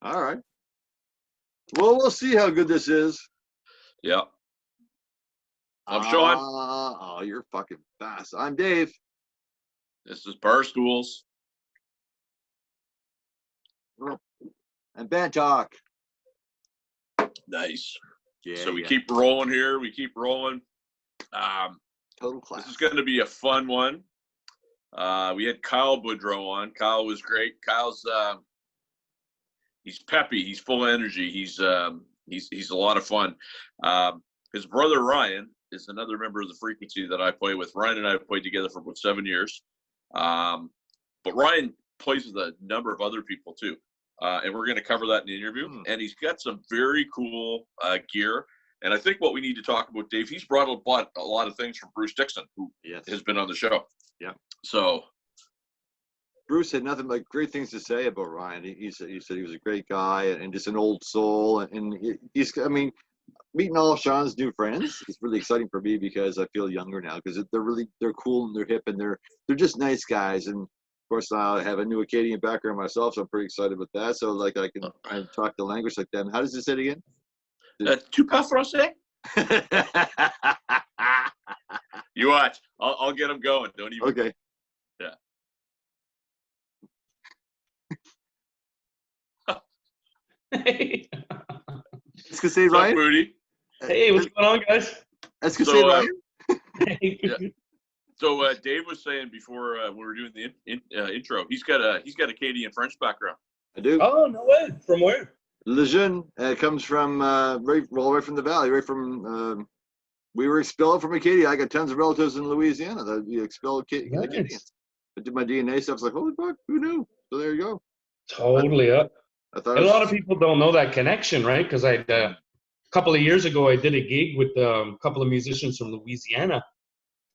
All right. Well, we'll see how good this is. Yeah. I'm Sean. Oh, you're fucking fast. I'm Dave. This is Barstools and Bandtalk. Nice. Yeah. So we keep rolling here. We keep rolling. Total class. This is going to be a fun one. We had Kyle Boudreau on. Kyle was great. Kyle's he's peppy. He's full of energy. He's a lot of fun. His brother Ryan is another member of the Frequency that I play with. Ryan and I have played together for about 7 years. But Ryan plays with a number of other people too. And we're going to cover that in the interview. And he's got some very cool gear. And I think what we need to talk about, Dave, he's brought a lot of things from Bruce Dixon, who has been on the show. Yeah. So Bruce had nothing but great things to say about Ryan. He said he was a great guy and just an old soul. And meeting all of Sean's new friends is really exciting for me because I feel younger now because they're cool and they're hip and they're just nice guys. And of course, I have a new Acadian background myself, so I'm pretty excited with that. So like I can talk the language like them. How does it say it again? Tu parles français? You watch. I'll get them going. Don't even. Okay. Yeah. Hey. It's gonna say Ryan. Booty? Hey, what's going on, guys? That's gonna say Ryan. Yeah. So Dave was saying before we were doing the intro, he's got a Acadian French background. I do. Oh, no way. From where? Lejeune comes from right from the valley, right from. We were expelled from Acadia. I got tons of relatives in Louisiana that we expelled Acadians. I did my DNA stuff. I was like, holy fuck, who knew? So there you go. Totally up. I thought a lot of people don't know that connection, right? Because a couple of years ago, I did a gig with a couple of musicians from Louisiana.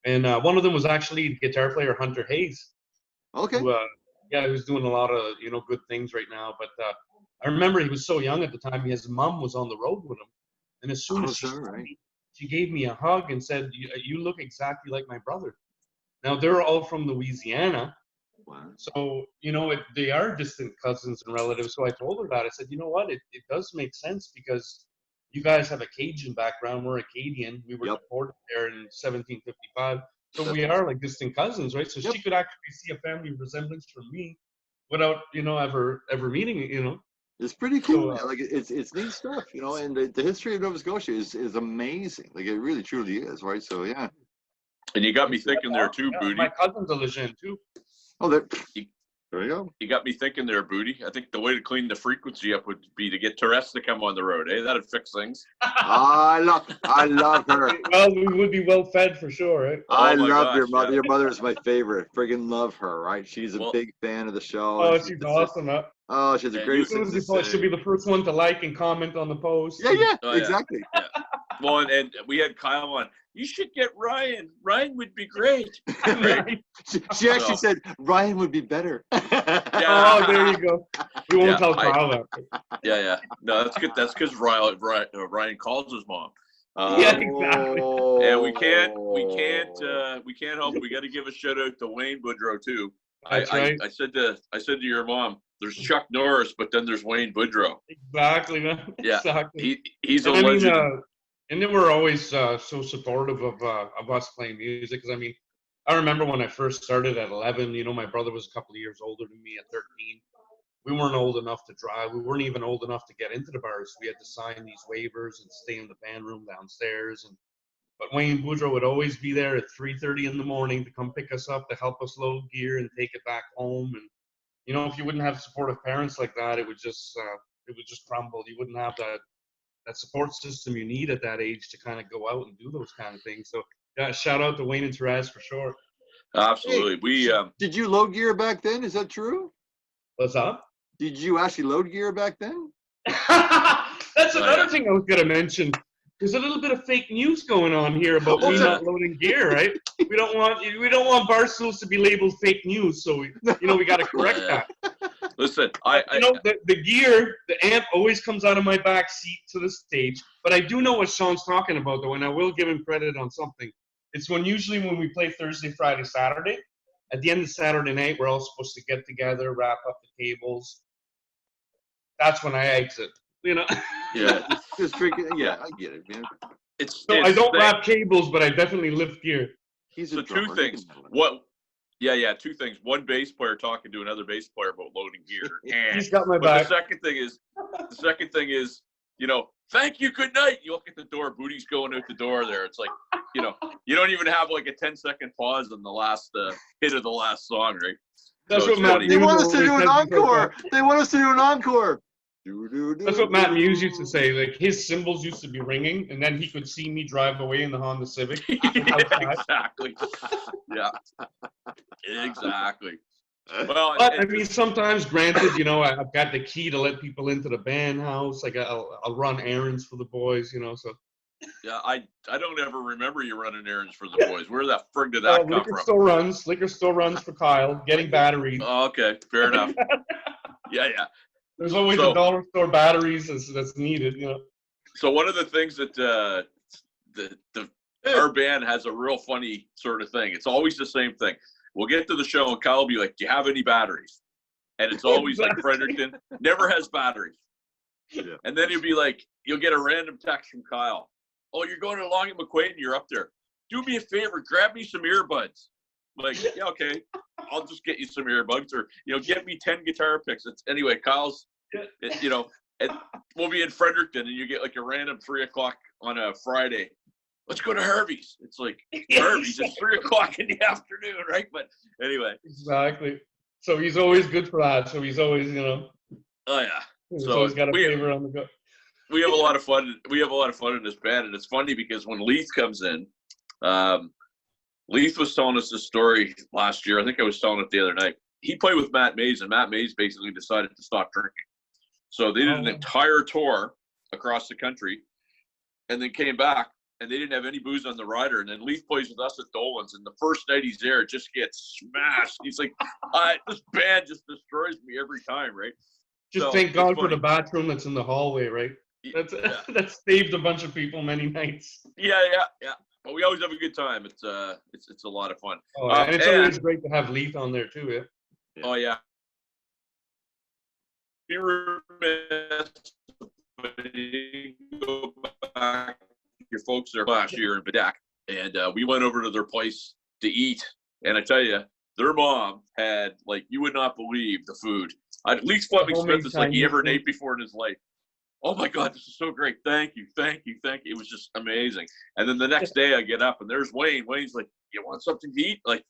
And one of them was actually guitar player Hunter Hayes. Okay. Who, who's doing a lot of good things right now. But I remember he was so young at the time. His mom was on the road with him, and as soon as she gave me a hug and said, "You look exactly like my brother." Now they're all from Louisiana, so they are distant cousins and relatives. So I told her that. I said, "You know what? It does make sense because you guys have a Cajun background. We're Acadian. We were deported there in 1755. So we are like distant cousins, right? So she could actually see a family resemblance from me without, ever meeting me, It's pretty cool. So, like it's neat stuff, and the history of Nova Scotia is amazing. Like it really truly is, right? So yeah. And you got me thinking there too, Booty. My cousin's a Lejeune too. Oh, there you go. You got me thinking there, Booty. I think the way to clean the Frequency up would be to get Therese to come on the road. That'd fix things. I love her. Well, we would be well fed for sure, right? I love your mother. Yeah. Your mother is my favorite. Friggin' love her, right? She's a big fan of the show. Oh, she's awesome. Oh, she's a great. She'll be the first one to like and comment on the post. Yeah, exactly. Yeah. Well, and we had Kyle on. You should get Ryan. Ryan would be great. She actually said Ryan would be better. Oh, there you go. We won't tell Kyle that. Yeah. No, that's good. That's because Ryan calls his mom. Yeah, exactly. And we can't help it. We got to give a shout out to Wayne Boudreau too. That's right. I said to your mom, there's Chuck Norris, but then there's Wayne Boudreau. Exactly, man. Yeah, exactly. He's a legend. And they were always so supportive of us playing music. Because I remember when I first started at 11. My brother was a couple of years older than me at 13. We weren't old enough to drive. We weren't even old enough to get into the bars. We had to sign these waivers and stay in the band room downstairs. But Wayne Boudreau would always be there at 3:30 in the morning to come pick us up, to help us load gear and take it back home. And if you wouldn't have supportive parents like that, it would just crumble. You wouldn't have that support system you need at that age to kind of go out and do those kind of things. So yeah, shout out to Wayne and Therese for sure. Absolutely. Hey, did you load gear back then? Is that true? What's up? Did you actually load gear back then? That's another thing I was going to mention. There's a little bit of fake news going on here about me not loading gear, right? We don't want Barstools to be labeled fake news, so we got to correct that. Listen, the gear, the amp always comes out of my back seat to the stage, but I do know what Sean's talking about though, and I will give him credit on something. It's usually when we play Thursday, Friday, Saturday. At the end of Saturday night, we're all supposed to get together, wrap up the cables. that's when I exit. You know. Yeah. Just drinking. Yeah, I get it, man. So I don't wrap cables, but I definitely lift gear. He's so a drummer. Two things. Two things. One bass player talking to another bass player about loading gear. He's got my back. The second thing is, you know, thank you, good night. You look at the door, Booty's going out the door there. It's like, you know, you don't even have like a 10-second pause in the last hit of the last song, right? That's what Matt. They want us to do an encore. They want us to do an encore. That's what Matt Muse used to say. Like his cymbals used to be ringing, and then he could see me drive away in the Honda Civic. Exactly. Yeah. Exactly. Well, but I mean, sometimes, granted, you know, I've got the key to let people into the band house. Like I'll run errands for the boys, you know. So. Yeah, I don't ever remember you running errands for the boys. Where the frig did that come liquor from? Liquor store runs for Kyle, getting batteries. Oh, okay, fair enough. Yeah. There's always a dollar store batteries that's needed, you know. So one of the things that our band has a real funny sort of thing. It's always the same thing. We'll get to the show and Kyle will be like, "Do you have any batteries?" And it's always like Fredericton never has batteries. Yeah. And then you'll get a random text from Kyle. "Oh, you're going along at McQuaid, you're up there. Do me a favor, grab me some earbuds." I'm like, yeah, okay, I'll just get you some earbuds, or get me 10 guitar picks. Anyway, Kyle's, and we'll be in Fredericton, and you get like a random 3:00 on a Friday. Let's go to Harvey's. It's like Harvey's. It's 3:00 in the afternoon, right? But anyway, exactly. So he's always good for that. So he's always, Oh yeah. So he's got a favor on the go. We have a lot of fun. We have a lot of fun in this band, and it's funny because when Leith comes in, Leith was telling us this story last year. I think I was telling it the other night. He played with Matt Mays, and Matt Mays basically decided to stop drinking. So they did an entire tour across the country, and then came back, and they didn't have any booze on the rider. And then Leith plays with us at Dolan's, and the first night he's there, it just gets smashed. He's like, "This band just destroys me every time," right? Just thank God for the bathroom that's in the hallway, right? That's saved a bunch of people many nights. Yeah. But we always have a good time. It's a lot of fun. Oh, and it's always great to have Leith on there too, yeah. Oh yeah. Be remiss when you go back. Your folks there last year in Bedak, and we went over to their place to eat. And I tell you, their mom had, like, you would not believe the food. At least Fleming Smith is like he ever ate before in his life. Oh my God, this is so great. Thank you. It was just amazing. And then the next day I get up and there's Wayne. Wayne's like, "You want something to eat?" Like,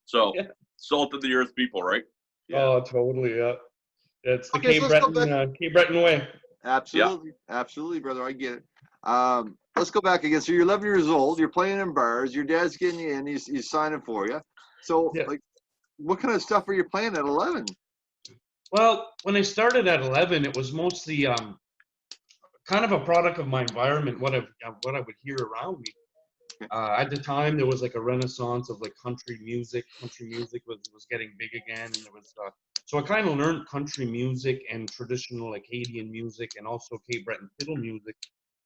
so salt of the earth people, right? Yeah. Oh, totally, yeah. It's the Cape Breton way. Absolutely. Yeah. Absolutely, brother. I get it. Let's go back again. So you're 11 years old. You're playing in bars. Your dad's getting you in. He's signing for you. So, like, what kind of stuff were you playing at 11? Well, when I started at 11, it was mostly kind of a product of my environment, what I would hear around me. At the time, there was like a renaissance of like country music. Country music was getting big again, and there was so I kind of learned country music and traditional Acadian music, and also Cape Breton fiddle music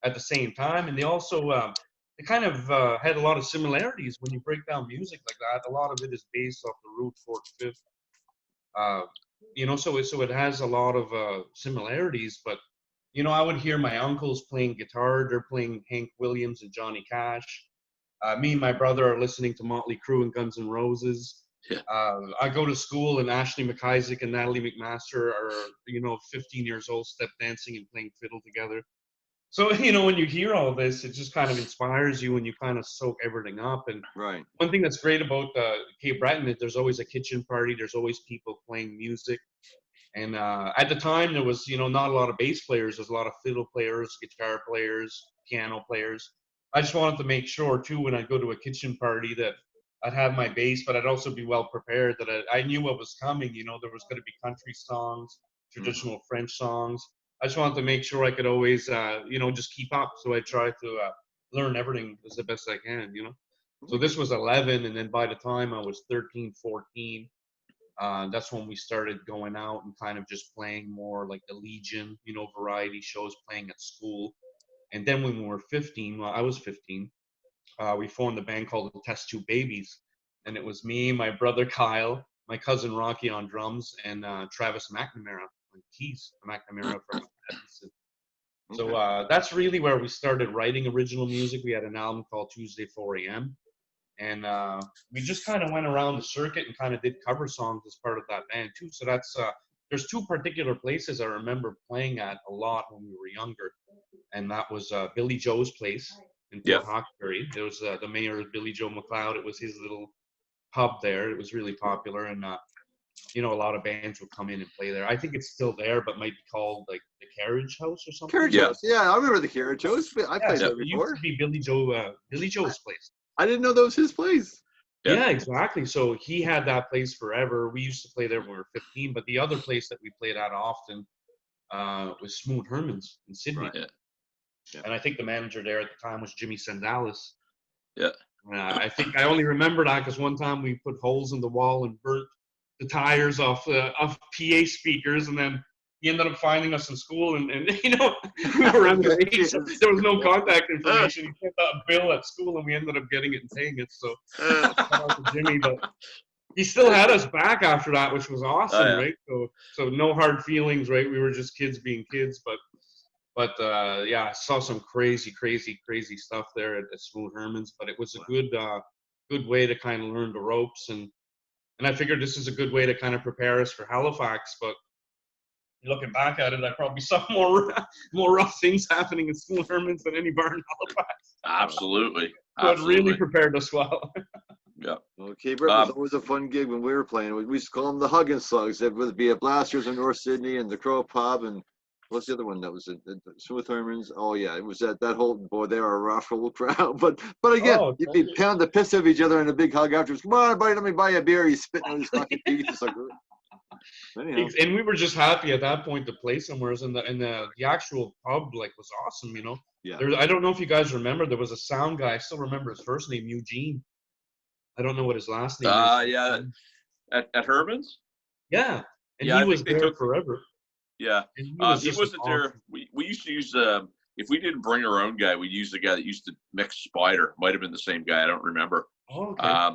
at the same time. And they also they kind of had a lot of similarities when you break down music like that. A lot of it is based off the root fourth fifth. So it has a lot of similarities, but I would hear my uncles playing guitar. They're playing Hank Williams and Johnny Cash. Me and my brother are listening to Motley Crue and Guns N' Roses. Yeah. I go to school, and Ashley McIsaac and Natalie McMaster are 15 years old, step dancing and playing fiddle together. So, when you hear all this, it just kind of inspires you, and you kind of soak everything up. And right. One thing that's great about Cape Breton is there's always a kitchen party. There's always people playing music. And at the time, there was, not a lot of bass players. There's a lot of fiddle players, guitar players, piano players. I just wanted to make sure, too, when I go to a kitchen party that I'd have my bass, but I'd also be well prepared, that I knew what was coming. There was going to be country songs, traditional French songs. I just wanted to make sure I could always, just keep up. So I tried to learn everything as the best I can, So this was 11, and then by the time I was 13, 14, that's when we started going out and kind of just playing more like the Legion, variety shows, playing at school. And then when we were 15, I was 15, we formed a band called the Test Tube Babies. And it was me, my brother Kyle, my cousin Rocky on drums, and Travis McNamara keys, McNamara from Edmonton. So that's really where we started writing original music. We had an album called Tuesday 4 a.m. And we just kind of went around the circuit and kind of did cover songs as part of that band too. So that's there's two particular places I remember playing at a lot when we were younger, and that was Billy Joe's place in Fort Hawkesbury. It was the mayor, Billy Joe McLeod. It was his little pub there. It was really popular, and you know, a lot of bands would come in and play there. I think it's still there, but might be called like the Carriage House or something. Carriage House, yeah, I remember the Carriage House. I played there before. It used to be Billy Joe's place. I didn't know that was his place. Yeah, exactly. So he had that place forever. We used to play there when we were 15, but the other place that we played at often was Smooth Herman's in Sydney. Right. Yeah. And I think the manager there at the time was Jimmy Sandalis. Yeah. I think I only remember that because one time we put holes in the wall and burnt the tires off PA speakers, and then he ended up finding us in school, and you know, we were underage, so there was no contact information. He sent out a bill at school, and we ended up getting it and paying it. So shout out to Jimmy, but he still had us back after that, which was awesome, right? So no hard feelings, right? We were just kids being kids, but yeah, I saw some crazy stuff there at Smooth Herman's, but it was a good way to kind of learn the ropes, and I figured this is a good way to kind of prepare us for Halifax. But looking back at it, I probably saw more rough things happening in Smooth Herman's than any bar in Halifax. Absolutely. So it really prepared us well. Yeah. Well, Cape Rip was always a fun gig when we were playing. We used to call them the Hugging Slugs. It would be at Blasters in North Sydney and the Crow Pub, and what's the other one that was at Smooth Herman's? Oh yeah, it was that whole, boy, they were a rough old crowd. But again, you'd be pound the piss of each other in a big hug afterwards. Come on, buddy, let me buy you a beer. He's spitting out his fucking teeth. It's like, anyhow. And we were just happy at that point to play somewhere, and the actual pub like was awesome, you know. Yeah. I don't know if you guys remember, there was a sound guy. I still remember his first name, Eugene. I don't know what his last name is. Yeah, at Herman's. Yeah, and he was there forever. Yeah, he wasn't there. We used to use if we didn't bring our own guy, we'd use the guy that used to mix Spider. Might have been the same guy. I don't remember. Oh, okay.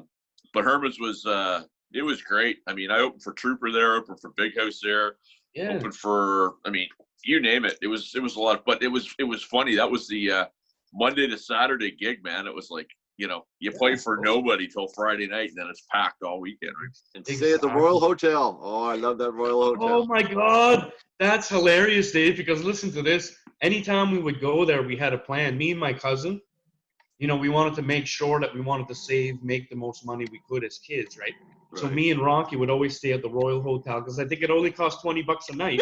But Herman's was it was great. I mean, I opened for Trooper there, opened for Big House there, opened for, I mean, you name it. It was a lot, but it was funny. That was the Monday to Saturday gig, man. It was like, you know, you play for nobody till Friday night, and then it's packed all weekend. Right? And stay at the Royal Hotel. Oh, I love that Royal Hotel. Oh my God, that's hilarious, Dave. Because listen to this. Anytime we would go there, we had a plan. Me and my cousin, you know, we wanted to make sure that we wanted to make the most money we could as kids, right? So me and Rocky would always stay at the Royal Hotel because I think it only cost $20 a night.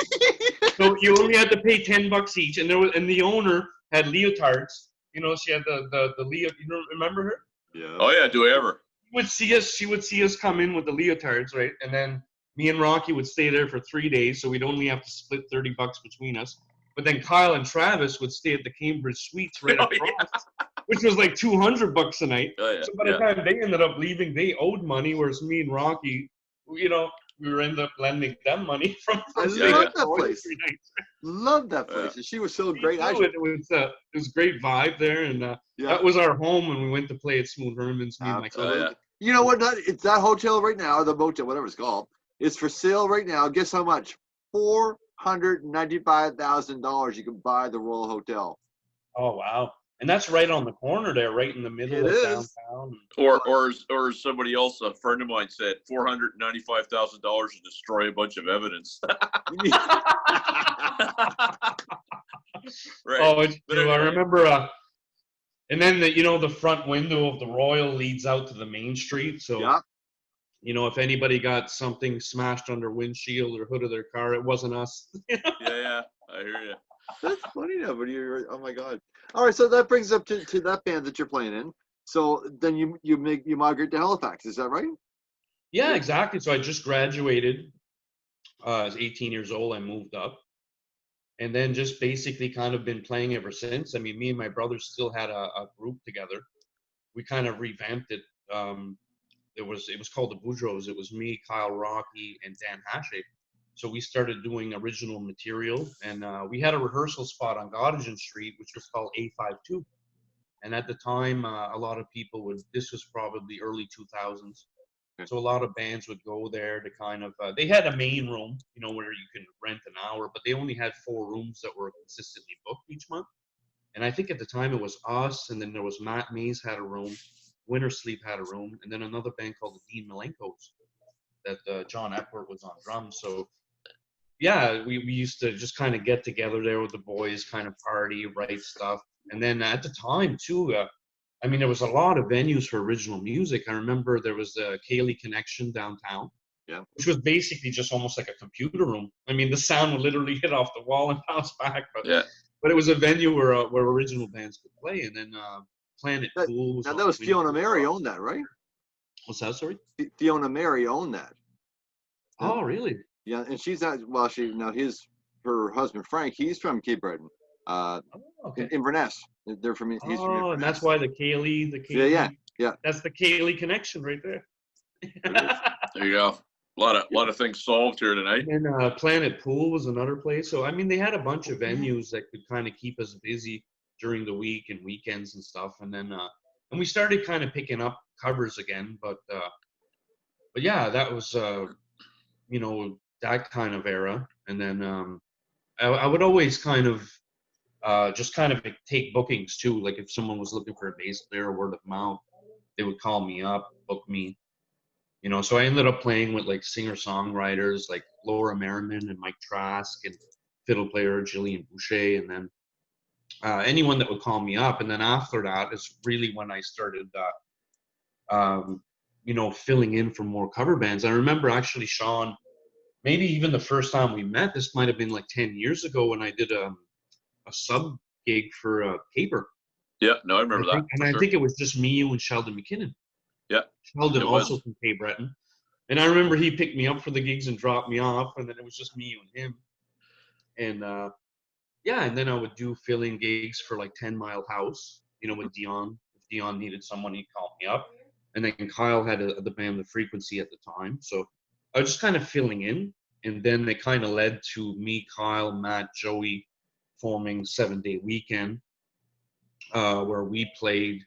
So you only had to pay $10 each, and the owner had leotards. You know, she had the Leo. You don't remember her? Yeah. Oh yeah, do I ever? She would see us come in with the leotards, right? And then me and Rocky would stay there for 3 days, so we'd only have to split $30 between us. But then Kyle and Travis would stay at the Cambridge Suites right across, which was like $200 a night. Oh, yeah. So by the time they ended up leaving, they owed money, whereas me and Rocky, you know, we were ended up lending them money from I love that place. Love that place. And she was so great. It was great vibe there, and that was our home when we went to play at Smooth Herman's. Me and my cousin. You know what? It's that hotel right now, the motel, whatever it's called. It's for sale right now. Guess how much? $495,000. You can buy the Royal Hotel. Oh wow! And that's right on the corner there, right in the middle of downtown. Or as somebody else, a friend of mine said, $495,000 to destroy a bunch of evidence. Right. Oh, it's true. I remember. And then the front window of the Royal leads out to the main street. So, you know, if anybody got something smashed on their windshield or hood of their car, it wasn't us. Yeah, I hear you. That's funny now, but oh my God. All right, so that brings up to that band that you're playing in. So then you migrate to Halifax, is that right? Yeah, exactly. So I just graduated. I was 18 years old. I moved up, and then just basically kind of been playing ever since. I mean, me and my brother still had a group together. We kind of revamped it. It was called the Boudreaux. It was me, Kyle Rocky, and Dan Hashe. So we started doing original material, and we had a rehearsal spot on Gottingen Street, which was called A52. And at the time, a lot of people this was probably early 2000s. So a lot of bands would go there to kind of, they had a main room, you know, where you can rent an hour, but they only had 4 rooms that were consistently booked each month. And I think at the time it was us, and then there was Matt Mays had a room, Winter Sleep had a room, and then another band called the Dean Malenkos that John Epworth was on drums. So yeah, we used to just kind of get together there with the boys, kind of party, write stuff. And then at the time too, I mean, there was a lot of venues for original music. I remember there was the Cayley Connection downtown, which was basically just almost like a computer room. I mean, the sound would literally hit off the wall and bounce back. But it was a venue where original bands could play. And then Planet Pool was. Now that was Fiona Mary owned that, right? What's that? Sorry. Fiona Mary owned that. Oh, really? Yeah, and she's not. Well, her husband Frank, he's from Cape Breton, Inverness. They're from. He's from Inverness. And that's why the Cayley. Yeah. That's the Cayley connection right there. There you go. A lot of things solved here tonight. And Planet Pool was another place. So I mean, they had a bunch of venues that could kind of keep us busy during the week and weekends and stuff. And then and we started kind of picking up covers again. But yeah, that was you know, that kind of era. And then I would always kind of just kind of take bookings too. Like if someone was looking for a bass player, word of mouth, they would call me up, book me. You know, so I ended up playing with like singer-songwriters like Laura Merriman and Mike Trask and fiddle player Jillian Boucher, and then anyone that would call me up. And then after that is really when I started, you know, filling in for more cover bands. I remember actually, Sean, maybe even the first time we met, this might have been like 10 years ago when I did a sub gig for Caper. Yeah, no, I remember that. And I think it was just me, you, and Sheldon McKinnon. Yeah. Sheldon also from Cape Breton. And I remember he picked me up for the gigs and dropped me off, and then it was just me, you, and him. And yeah, and then I would do fill-in gigs for like 10 Mile House, you know, with Dion. If Dion needed someone, he'd call me up. And then Kyle had the band The Frequency at the time. So I was just kind of filling in. And then it kind of led to me, Kyle, Matt, Joey forming 7 Day Weekend, where we played.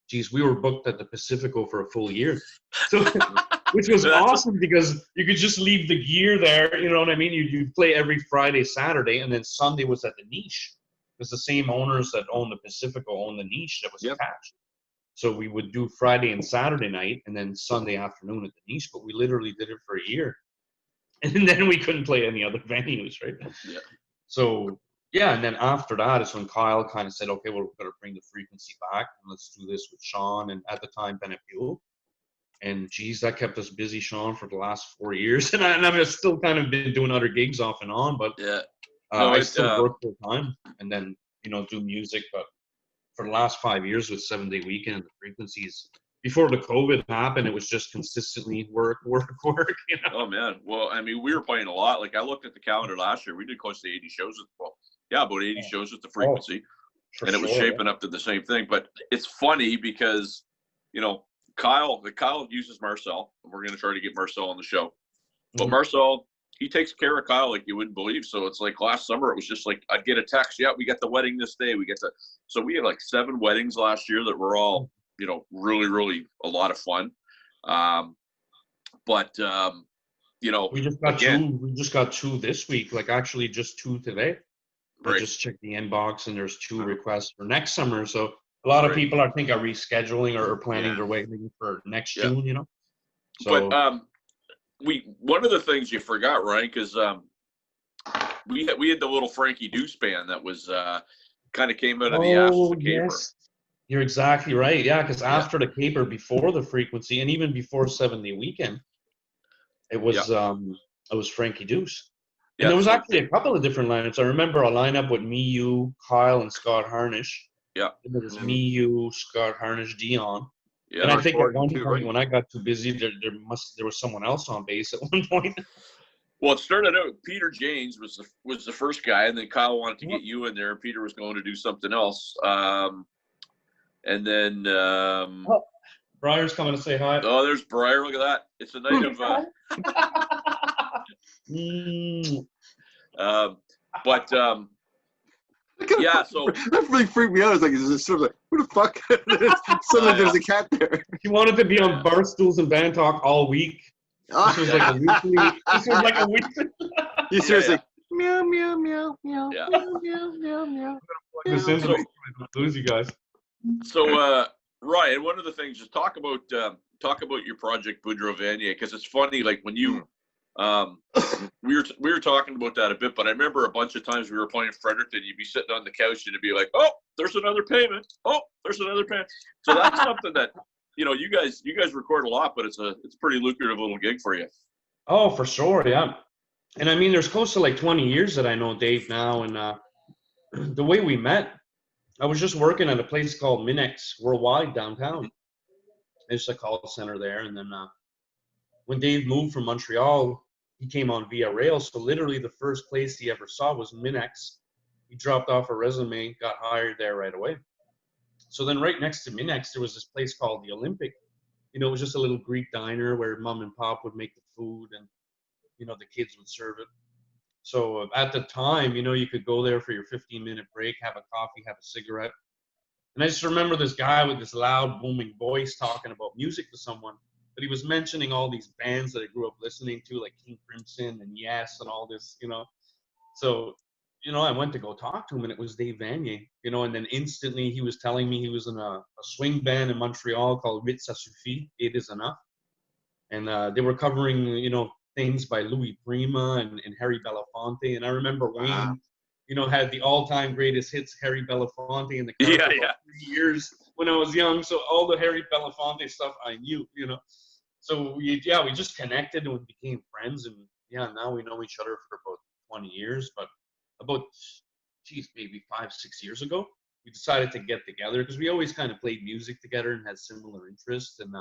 Geez, we were booked at the Pacifico for a full year. So, which was awesome because you could just leave the gear there. You know what I mean? You'd play every Friday, Saturday, and then Sunday was at the Niche. Because the same owners that owned the Pacifico owned the Niche that was attached. So we would do Friday and Saturday night and then Sunday afternoon at the Niche, but we literally did it for a year. And then we couldn't play any other venues, right? Yeah. So, yeah, and then after that is when Kyle kind of said, okay, well, we're going to bring the Frequency back, and let's do this with Sean, and at the time, Bennett Buell. And, geez, that kept us busy, Sean, for the last 4 years. And I've still kind of been doing other gigs off and on, but I still work full time and then, you know, do music. But for the last 5 years with 7 Day Weekend, the Frequencies, before the COVID happened, it was just consistently work. You know? Oh, man. Well, I mean, we were playing a lot. Like, I looked at the calendar last year. We did close to 80 shows. About 80 shows with the Frequency. And it was shaping up to the same thing. But it's funny because, you know, Kyle uses Marcel. We're going to try to get Marcel on the show. But Marcel, he takes care of Kyle like you wouldn't believe. So it's like last summer, it was just like I'd get a text. Yeah, we got the wedding this day. So we had like 7 weddings last year that were all, you know, really, really a lot of fun. You know, we just got 2. We just got 2 this week. Like actually, just 2 today. I just checked the inbox, and there's 2 requests for next summer. So a lot of people are rescheduling or planning their wedding for next June. You know. So, but one of the things you forgot, Ryan, because we had the little Frankie Deuce band that was kind of came out of the ashes of Caper. Yes. You're exactly right. Yeah, because after the Caper, before the Frequency, and even before 7 Day Weekend, it was Frankie Deuce. And there was actually a couple of different lineups. I remember a lineup with me, you, Kyle, and Scott Harnish. Yeah. And there was me, you, Scott Harnish, Dion. Yeah. And I think at one point when I got too busy, there was someone else on bass at one point. Well, it started out Peter James was the first guy, and then Kyle wanted to get you in there. Peter was going to do something else. And then Briar's coming to say hi. Oh, there's Briar. Look at that. It's a night of Yeah, so that really freaked me out. It's like, is this sort of like, who the fuck? Suddenly there's a cat there. He wanted to be on Barstools and Bandtalk all week. This was like a weekly. This was like a weekly. You seriously, meow, meow, meow, meow, Yeah. meow, meow, meow, meow. This into me. I don't lose you guys. So, Ryan, one of the things is talk about your project Boudreau Vanier, because it's funny. Like when you, we were talking about that a bit, but I remember a bunch of times we were playing Fredericton. You'd be sitting on the couch and it'd be like, "Oh, there's another payment. Oh, there's another payment." So that's something that you guys record a lot, but it's a pretty lucrative little gig for you. Oh, for sure, yeah. And I mean, there's close to like 20 years that I know Dave now, and the way we met, I was just working at a place called Minex Worldwide downtown. There's a call center there, and then when Dave moved from Montreal, he came on via rail. So literally, the first place he ever saw was Minex. He dropped off a resume, got hired there right away. So then, right next to Minex, there was this place called the Olympic. It was just a little Greek diner where mom and pop would make the food, and the kids would serve it. So at the time, you could go there for your 15-minute break, have a coffee, have a cigarette. And I just remember this guy with this loud, booming voice talking about music to someone. But he was mentioning all these bands that I grew up listening to, like King Crimson and Yes and all this, So, I went to go talk to him, and it was Dave Vanier, and then instantly he was telling me he was in a swing band in Montreal called Vite Ça Suffit, It Is Enough. And they were covering, things by Louis Prima and Harry Belafonte. And I remember Wayne, had the all-time greatest hits, Harry Belafonte, in the car for 3 years when I was young. So all the Harry Belafonte stuff I knew, So we just connected and we became friends. And now we know each other for about 20 years. But about, maybe 5-6 years ago, we decided to get together because we always kind of played music together and had similar interests. And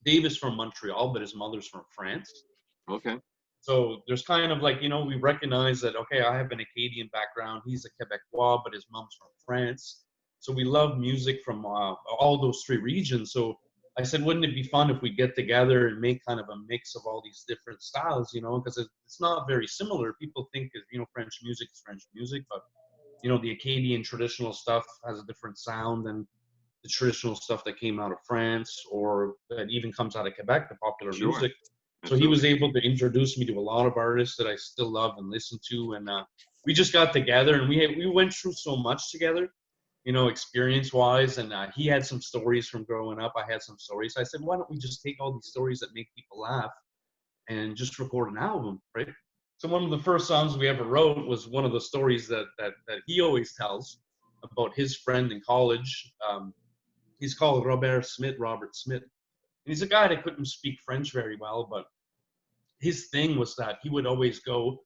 Dave is from Montreal, but his mother's from France. Okay. So there's kind of like, we recognize that, okay, I have an Acadian background. He's a Quebecois, but his mom's from France. So we love music from all those three regions. So I said, wouldn't it be fun if we get together and make kind of a mix of all these different styles, because it's not very similar. People think, French music is French music, but, the Acadian traditional stuff has a different sound than the traditional stuff that came out of France or that even comes out of Quebec, the popular music. So he was able to introduce me to a lot of artists that I still love and listen to. And we just got together and we went through so much together, experience-wise. And he had some stories from growing up. I had some stories. I said, why don't we just take all these stories that make people laugh and just record an album, right? So one of the first songs we ever wrote was one of the stories that he always tells about his friend in college. He's called Robert Smith. And he's a guy that couldn't speak French very well, but his thing was that he would always go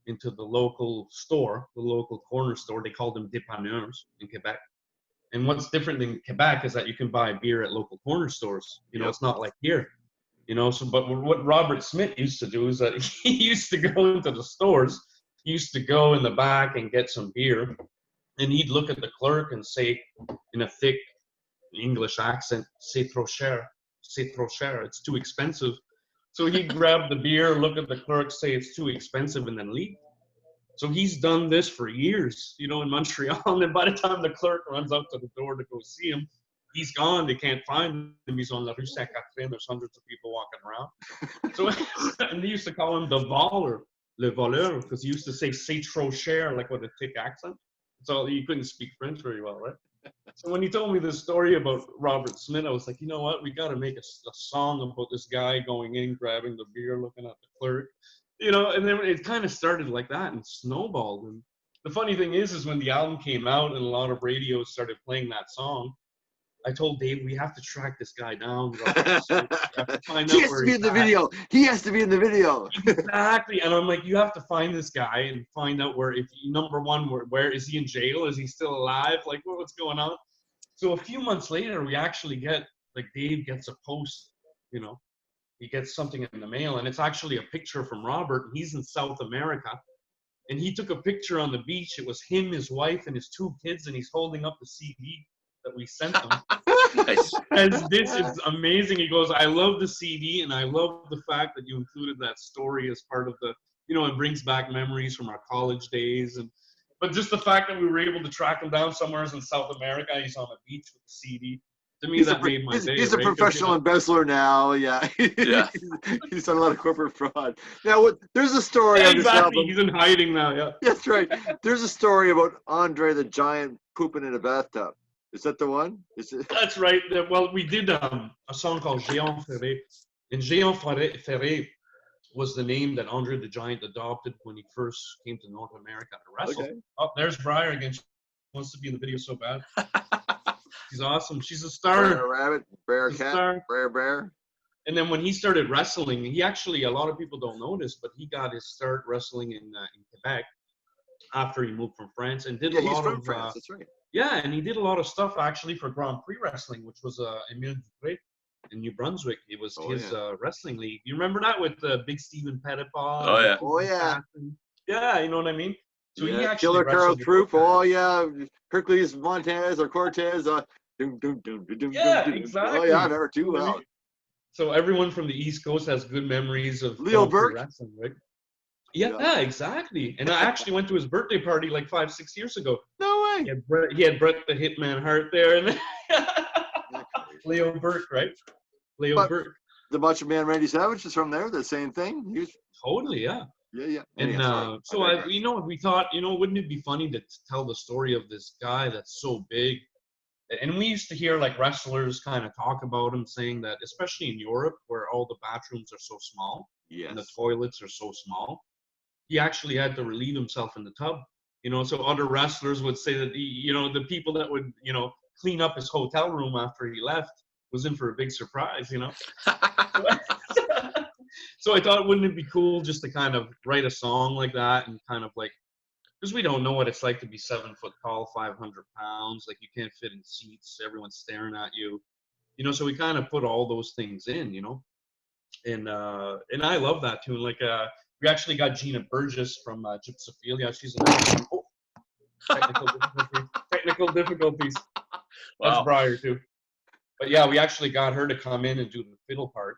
into the local store, the local corner store. They called them dépanneurs in Quebec. And what's different in Quebec is that you can buy beer at local corner stores. It's not like here. So but what Robert Smith used to do is that he used to go into the stores. He used to go in the back and get some beer. And he'd look at the clerk and say in a thick English accent, "C'est trop cher. C'est trop cher. It's too expensive." So he'd grab the beer, look at the clerk, say it's too expensive, and then leave. So he's done this for years, in Montreal. And then by the time the clerk runs out to the door to go see him, he's gone. They can't find him. He's on La Rue Saint-Catherine. There's hundreds of people walking around. So, and they used to call him the voleur, le voleur, because he used to say "c'est trop cher," like with a thick accent. So he couldn't speak French very well, right? So when he told me this story about Robert Smith, I was like, you know what? We got to make a song about this guy going in, grabbing the beer, looking at the clerk, and then it kind of started like that and snowballed. And the funny thing is when the album came out and a lot of radios started playing that song, I told Dave, we have to track this guy down. He has to be in the video. He has to be in the video. Exactly. And I'm like, you have to find this guy and find out number one, where is he in jail? Is he still alive? Like, what's going on? So a few months later, we actually Dave gets a post, he gets something in the mail, and it's actually a picture from Robert. And he's in South America. And he took a picture on the beach. It was him, his wife, and his 2 kids, and he's holding up the CD that we sent him. Nice. And this is amazing. He goes, I love the CD, and I love the fact that you included that story as part of the, it brings back memories from our college days. And But just the fact that we were able to track him down somewhere in South America, he's on the beach with the CD. To me, that made my day. He's a right? professional embezzler now. Yeah. Yeah. He's done a lot of corporate fraud. Now, there's a story on this Exactly. album. He's in hiding now. Yeah. That's right. There's a story about Andre the Giant pooping in a bathtub. Is that the one? Is it? That's right. Well, we did a song called Géant Ferré. And Géant Ferré was the name that Andre the Giant adopted when he first came to North America to wrestle. Okay. Oh, there's Briar again. She wants to be in the video so bad. She's awesome. She's a star. Bear rabbit, bear cat, bear. And then when he started wrestling, he actually, a lot of people don't know this, but he got his start wrestling in Quebec after he moved from France and did a lot of France. That's right. Yeah, and he did a lot of stuff actually for Grand Prix Wrestling, which was Emile Dupré in New Brunswick. It was his wrestling league. You remember that with Big Steven Petitpas? Oh yeah. Oh yeah. Yeah, you know what I mean. So he actually Killer Carl Troop. Oh yeah, Hercules Montez or Cortez. Yeah, exactly. Oh yeah, I remember too well. So everyone from the East Coast has good memories of Leo Burke. Wrestling, right? Yeah, exactly. And I actually went to his birthday party like 5-6 years ago. No way. He had Bret the Hitman Hart there, and Leo Burke, right? Burke. The Macho Man Randy Savage is from there. The same thing. Totally, yeah. Yeah. And we thought, wouldn't it be funny to tell the story of this guy that's so big? And we used to hear like wrestlers kind of talk about him, saying that, especially in Europe, where all the bathrooms are so small and the toilets are so small, he actually had to relieve himself in the tub. So other wrestlers would say that the people that would clean up his hotel room after he left was in for a big surprise. So I thought, wouldn't it be cool just to kind of write a song like that and kind of like, because we don't know what it's like to be 7 foot tall, 500 pounds, like you can't fit in seats, everyone's staring at you, so we kind of put all those things in, and I love that tune. Like we actually got Gina Burgess from Gypsophilia. She's technical difficulties. Wow. That's Briar too. But yeah, we actually got her to come in and do the fiddle part.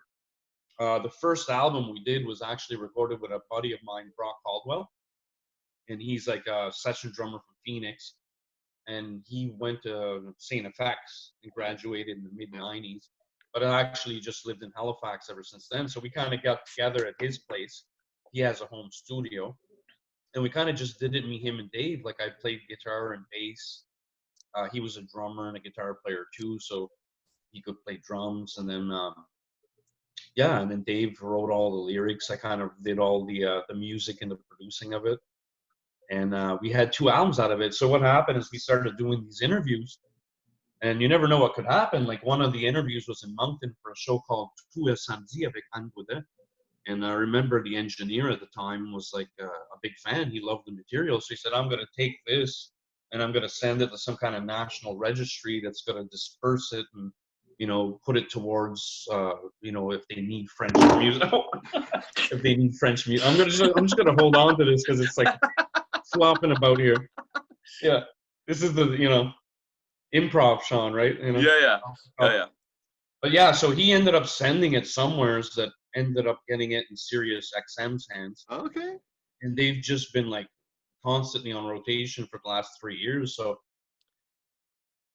The first album we did was actually recorded with a buddy of mine, Brock Caldwell. And he's like a session drummer from Phoenix. And he went to St. FX and graduated in the mid-90s. But I actually just lived in Halifax ever since then. So we kind of got together at his place. He has a home studio. And we kind of just did it, him and Dave. Like I played guitar and bass. He was a drummer and a guitar player too. So he could play drums. And then, and then Dave wrote all the lyrics. I kind of did all the music and the producing of it. And we had 2 albums out of it. So what happened is we started doing these interviews. And you never know what could happen. Like one of the interviews was in Moncton for a show called Tout le samedi avec Anne Baudet. And I remember the engineer at the time was like a big fan. He loved the material. So he said, I'm going to take this and I'm going to send it to some kind of national registry that's going to disperse it and, put it towards, if they need French music. If they need French music. I'm just going to hold on to this because it's like flopping about here. Yeah. This is the, improv, Sean, right? Yeah. But yeah, so he ended up sending it somewheres that ended up getting it in Sirius XM's hands. Okay. And they've just been like constantly on rotation for the last 3 years. So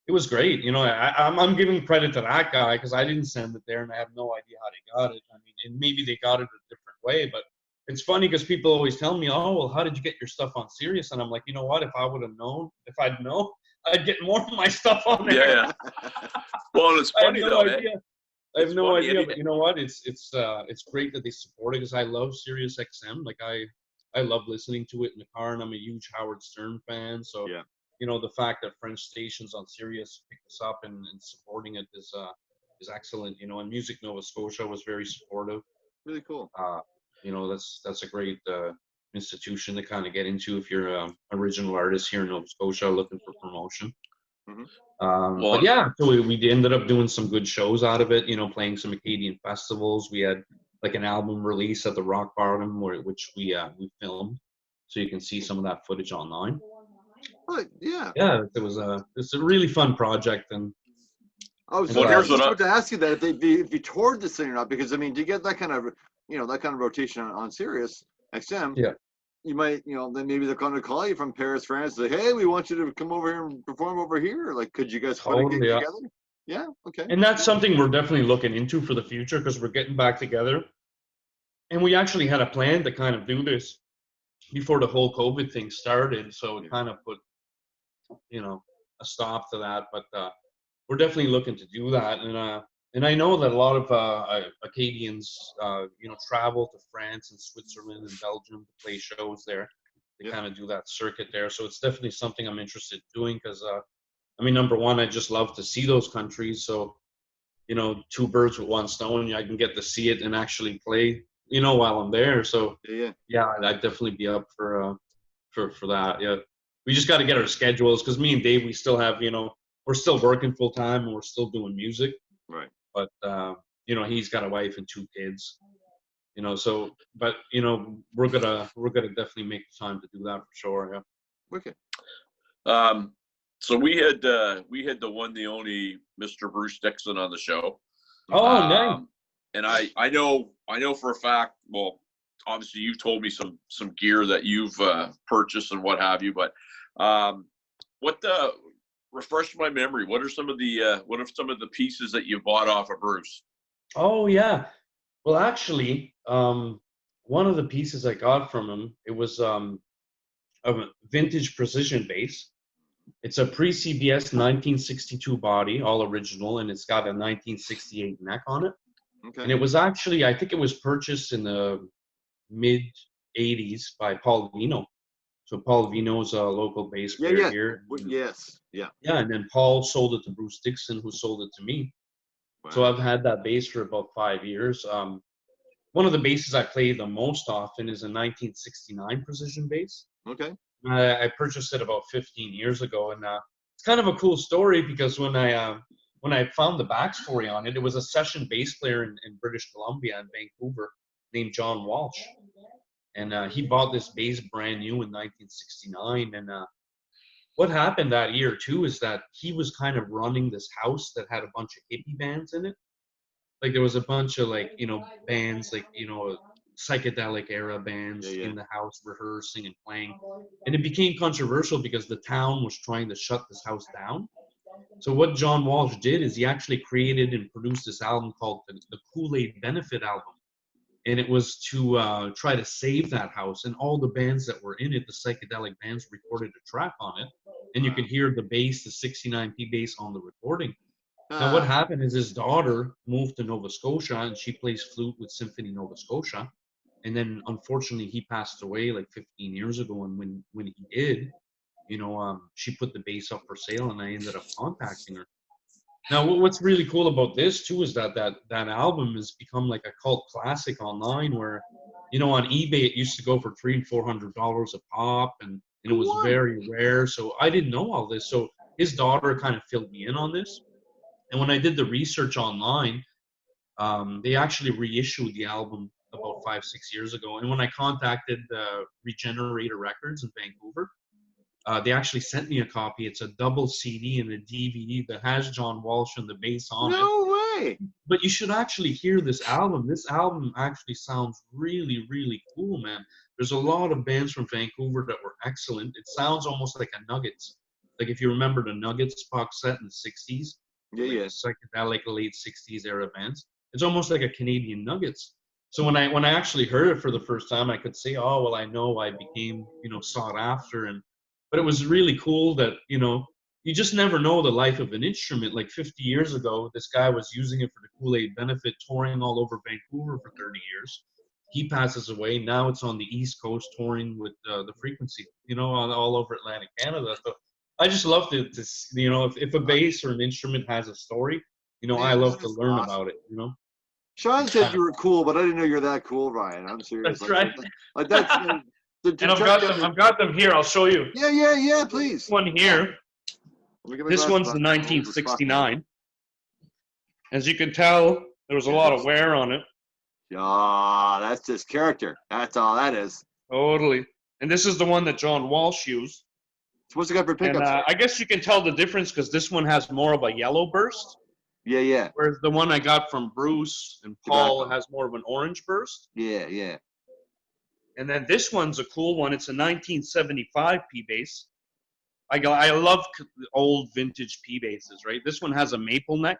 it was great. I'm giving credit to that guy because I didn't send it there and I have no idea how they got it. I mean, and maybe they got it a different way, but it's funny because people always tell me, oh, well, how did you get your stuff on Sirius? And I'm like, you know what? If I'd known, I'd get more of my stuff on there. Yeah. Well, it's funny though. I have no idea, but you know what? It's great that they support it because I love Sirius XM. Like I love listening to it in the car, and I'm a huge Howard Stern fan. So yeah. The fact that French stations on Sirius picked us up and supporting it is excellent. And Music Nova Scotia was very supportive. Really cool. That's a great institution to kind of get into if you're an original artist here in Nova Scotia looking for promotion. Mm-hmm. But yeah, so we ended up doing some good shows out of it, playing some Acadian festivals. We had like an album release at the Rock Bottom which we filmed, so you can see some of that footage online. Yeah. Yeah, it's a really fun project. And I was about to ask you that if you toured this thing or not, because I mean, to get that kind of rotation on Sirius XM, yeah, you might, then maybe they're going to call you from Paris, France. Like, hey, we want you to come over here and perform over here. Like, could you guys put a gig Totally, yeah. together? Yeah. Okay. And that's something we're definitely looking into for the future because we're getting back together. And we actually had a plan to kind of do this before the whole COVID thing started. So it kind of put, a stop to that. But we're definitely looking to do that. And I know that a lot of Acadians, travel to France and Switzerland and Belgium to play shows there. They kind of do that circuit there. So it's definitely something I'm interested in doing because, number one, I just love to see those countries. So, two birds with one stone. I can get to see it and actually play, while I'm there. So, yeah, I'd definitely be up for that. Yeah. We just got to get our schedules because me and Dave, we still have, we're still working full time and we're still doing music. Right. But, he's got a wife and 2 kids, so, but, we're gonna definitely make the time to do that for sure. Yeah. Okay. So we had the one, the only Mr. Bruce Dixon on the show. Oh, nice. And I know for a fact, well, obviously you've told me some gear that you've purchased and what have you, but refresh my memory. What are some of the pieces that you bought off of Bruce? Oh yeah. Well, actually, one of the pieces I got from him, it was a vintage precision bass. It's a pre-CBS 1962 body, all original, and it's got a 1968 neck on it. Okay. And it was actually, I think it was purchased in the mid 80s by Paul Vino. So Paul Vino is a local bass player here. Yes. Yeah. Yeah, and then Paul sold it to Bruce Dixon, who sold it to me. Wow. So I've had that bass for about 5 years. One of the basses I play the most often is a 1969 precision bass. Okay. I purchased it about 15 years ago, and it's kind of a cool story because when I found the backstory on it, it was a session bass player in British Columbia in Vancouver named John Walsh, and he bought this bass brand new in 1969. And what happened that year too is that he was kind of running this house that had a bunch of hippie bands in it. Like there was a bunch of bands psychedelic era bands in the house rehearsing and playing, and it became controversial because the town was trying to shut this house down. So what John Walsh did is he actually created and produced this album called the Kool-Aid Benefit album, and it was to try to save that house. And all the bands that were in it, the psychedelic bands, recorded a track on it, and you could hear the bass, the 69p bass on the recording. Now what happened is his daughter moved to Nova Scotia and she plays flute with Symphony Nova Scotia. And then unfortunately he passed away like 15 years ago. And when he did, she put the bass up for sale and I ended up contacting her. Now what's really cool about this too is that album has become like a cult classic online where, on eBay it used to go for $300 and $400 a pop and it was very rare. So I didn't know all this. So his daughter kind of filled me in on this. And when I did the research online, they actually reissued the album about 5-6 years ago. And when I contacted Regenerator Records in Vancouver, they actually sent me a copy. It's a double CD and a DVD that has John Walsh and the bass on it. No way! But you should actually hear this album. This album actually sounds really, really cool, man. There's a lot of bands from Vancouver that were excellent. It sounds almost like a Nuggets. Like if you remember the Nuggets box set in the 60s. Yeah. Psychedelic late 60s era bands. It's almost like a Canadian Nuggets. So when I actually heard it for the first time, I could say, oh, well, I know I became, sought after. But it was really cool that, you just never know the life of an instrument. Like 50 years ago, this guy was using it for the Kool-Aid Benefit, touring all over Vancouver for 30 years. He passes away. Now it's on the East Coast touring with the Frequency, all over Atlantic Canada. So I just love to if a bass or an instrument has a story, I love to learn about it, Sean said you were cool, but I didn't know you're that cool, Ryan. I'm serious. That's right. Like that's. And I've got them here. I'll show you. Yeah, please. This one here. This one's the 1969. As you can tell, there was a lot of wear on it. Yeah, that's just character. That's all that is. Totally. And this is the one that John Walsh used. So what's it got for pickups? And I guess you can tell the difference because this one has more of a yellow burst. Yeah. Whereas the one I got from Bruce and Paul has more of an orange burst. Yeah. And then this one's a cool one. It's a 1975 P bass. I love old vintage P basses, right? This one has a maple neck.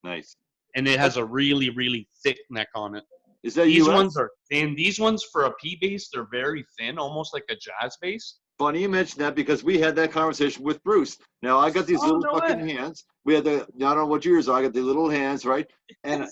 Nice. And it has a really, really thick neck on it. Is that These US? ones are thin. These ones for a P bass, they're very thin, almost like a jazz bass. Funny you mentioned that because we had that conversation with Bruce. Now I got these little fucking hands. We had I don't know what yours are. I got the little hands, right? And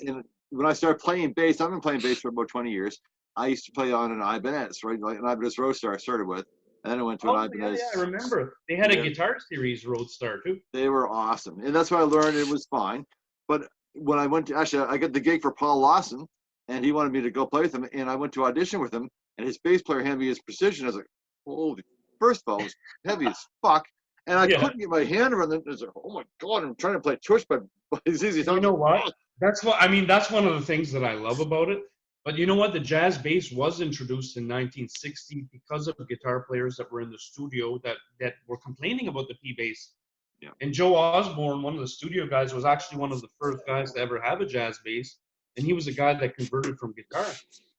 when I started playing bass, I've been playing bass for about 20 years. I used to play on an Ibanez, right? Like an Ibanez Roadstar I started with. And then I went to an Ibanez. Yeah, I remember. They had a Guitar Series Roadstar too. They were awesome. And that's why I learned it was fine. But when I went to, actually, I got the gig for Paul Lawson, and he wanted me to go play with him. And I went to audition with him, and his bass player handed me his Precision. I was like, holy, first of all, it was heavy as fuck. And I couldn't get my hand around it. I was like, oh my God, I'm trying to play tush, but it's easy. You know what? That's one of the things that I love about it. But you know what? The jazz bass was introduced in 1960 because of guitar players that were in the studio that were complaining about the P bass. Yeah. And Joe Osborne, one of the studio guys, was actually one of the first guys to ever have a jazz bass. And he was a guy that converted from guitar.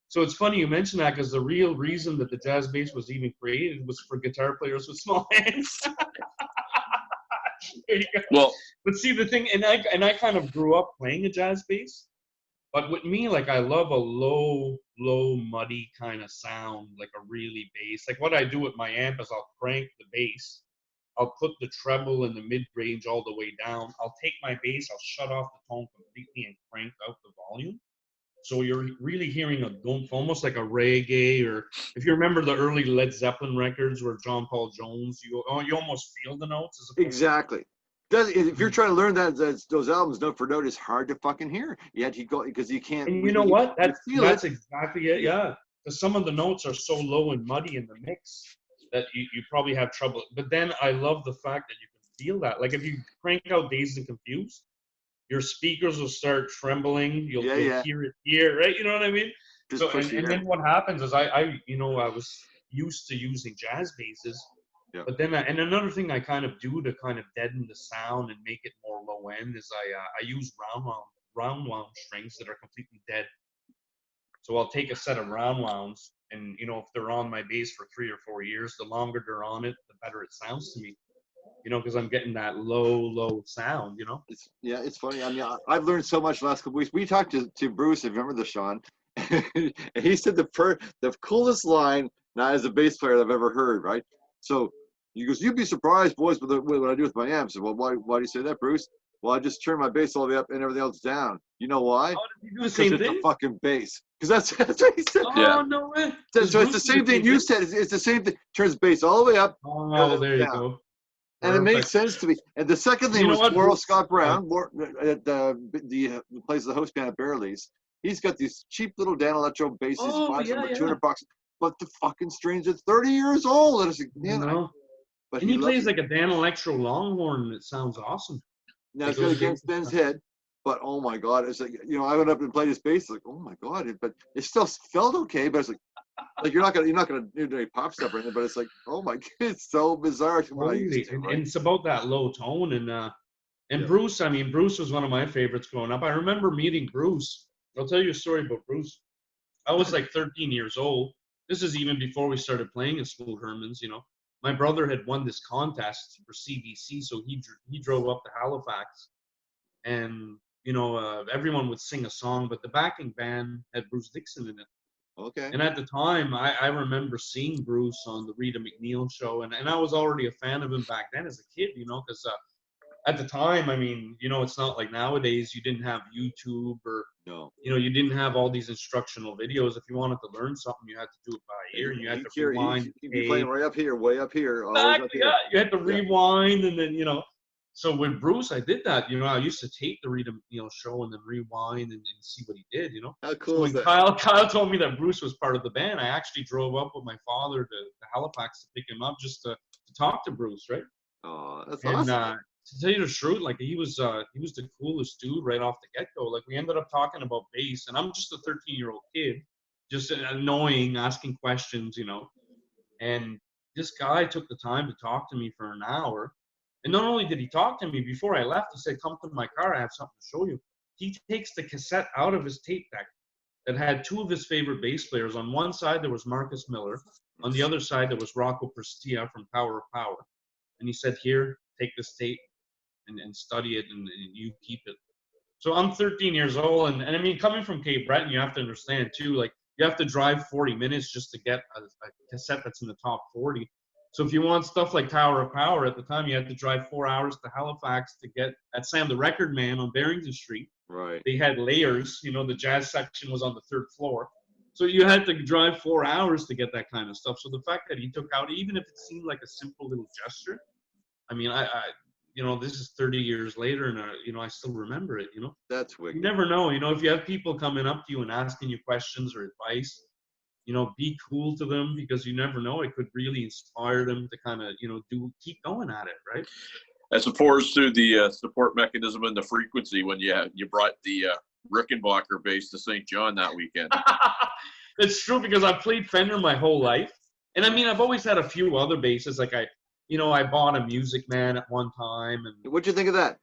So it's funny you mention that because the real reason that the jazz bass was even created was for guitar players with small hands. There you go. Well, but see the thing, and I kind of grew up playing a jazz bass. But with me, like, I love a low, muddy kind of sound, like a really bass. Like, what I do with my amp is I'll crank the bass. I'll put the treble and the mid-range all the way down. I'll take my bass, I'll shut off the tone completely and crank out the volume. So you're really hearing a doomph, almost like a reggae, or if you remember the early Led Zeppelin records where John Paul Jones, you almost feel the notes. Exactly. If you're trying to learn those albums note for note, it's hard to fucking hear. Yet you go because you can't. And you know what? That's exactly it. Yeah, because some of the notes are so low and muddy in the mix that you probably have trouble. But then I love the fact that you can feel that. Like if you crank out Dazed and Confused, your speakers will start trembling. You'll hear it here, right? You know what I mean? So and then what happens is I was used to using jazz basses. Yeah. But then, and another thing I kind of do to kind of deaden the sound and make it more low end is I use round wound strings that are completely dead. So I'll take a set of round wounds, and if they're on my bass for 3 or 4 years, the longer they're on it, the better it sounds to me. Because I'm getting that low sound. It's funny. I mean, I've learned so much the last couple weeks. We talked to Bruce, if you remember this, Sean, and he said the coolest line now as a bass player I've ever heard. Right? So. He goes, you'd be surprised, boys, with what I do with my amps. I said, well, why do you say that, Bruce? Well, I just turn my bass all the way up and everything else down. You know why? Oh, did you do the same thing? It's a fucking bass. Because that's what he said. Oh, no way. So it's the same thing you said. It's the same thing. Turns bass all the way up. Oh, there you go. And it made sense to me. And the second thing was Laurel Scott Brown, the plays the host band at Bearley's. He's got these cheap little Dan Electro basses. Buys them for $200. But the fucking strings are 30 years old. And I was like, man, but he plays like a Dan Electro Longhorn, and it sounds awesome. Now it's got against Ben's head, but oh my God, it's like I went up and played his bass, like oh my God, but it still felt okay. But it's like you're not gonna do any pop stuff or anything, but it's like oh my God, it's so bizarre. And it's about that low tone, and Bruce. I mean, Bruce was one of my favorites growing up. I remember meeting Bruce. I'll tell you a story about Bruce. I was like 13 years old. This is even before we started playing in School Herman's, My brother had won this contest for CBC, so he drove up to Halifax, and everyone would sing a song, but the backing band had Bruce Dixon in it. Okay. And at the time, I remember seeing Bruce on the Rita McNeil show, and I was already a fan of him back then as a kid, because at the time, I mean, it's not like nowadays. You didn't have YouTube or you didn't have all these instructional videos. If you wanted to learn something, you had to do it by ear, and you had to rewind. You'd be playing way up here. Exactly, yeah. You had to rewind, and then So with Bruce, I did that. I used to tape the Rita McNeil show and then rewind and see what he did. How cool so is that? Kyle told me that Bruce was part of the band, I actually drove up with my father to Halifax to pick him up just to talk to Bruce, right? Oh, that's awesome. To tell you the truth, like he was the coolest dude right off the get-go. Like we ended up talking about bass, and I'm just a 13-year-old kid, just annoying, asking questions, And this guy took the time to talk to me for an hour. And not only did he talk to me, before I left, he said, come to my car, I have something to show you. He takes the cassette out of his tape deck, that had two of his favorite bass players. On one side, there was Marcus Miller. On the other side, there was Rocco Prestia from Power of Power. And he said, here, take this tape and study it, and you keep it. So I'm 13 years old, and I mean, coming from Cape Breton, you have to understand, too, like, you have to drive 40 minutes just to get a cassette that's in the top 40. So if you want stuff like Tower of Power, at the time, you had to drive 4 hours to Halifax to get at Sam the Record Man on Barrington Street. Right. They had layers. You know, the jazz section was on the 3rd floor. So you had to drive 4 hours to get that kind of stuff. So the fact that he took out, even if it seemed like a simple little gesture, I mean, I you know, this is 30 years later, and you know, I still remember it. You know, That's wicked. you never know. You know, if you have people coming up to you and asking you questions or advice, you know, be cool to them, because you never know, it could really inspire them to kind of, you know, keep going at it, right? As opposed to the support mechanism and the frequency when you brought the Rickenbacker bass to St. John that weekend. It's true, because I've played Fender my whole life, and I mean, I've always had a few other basses. Like I bought a Music Man at one time, and What'd you think of that?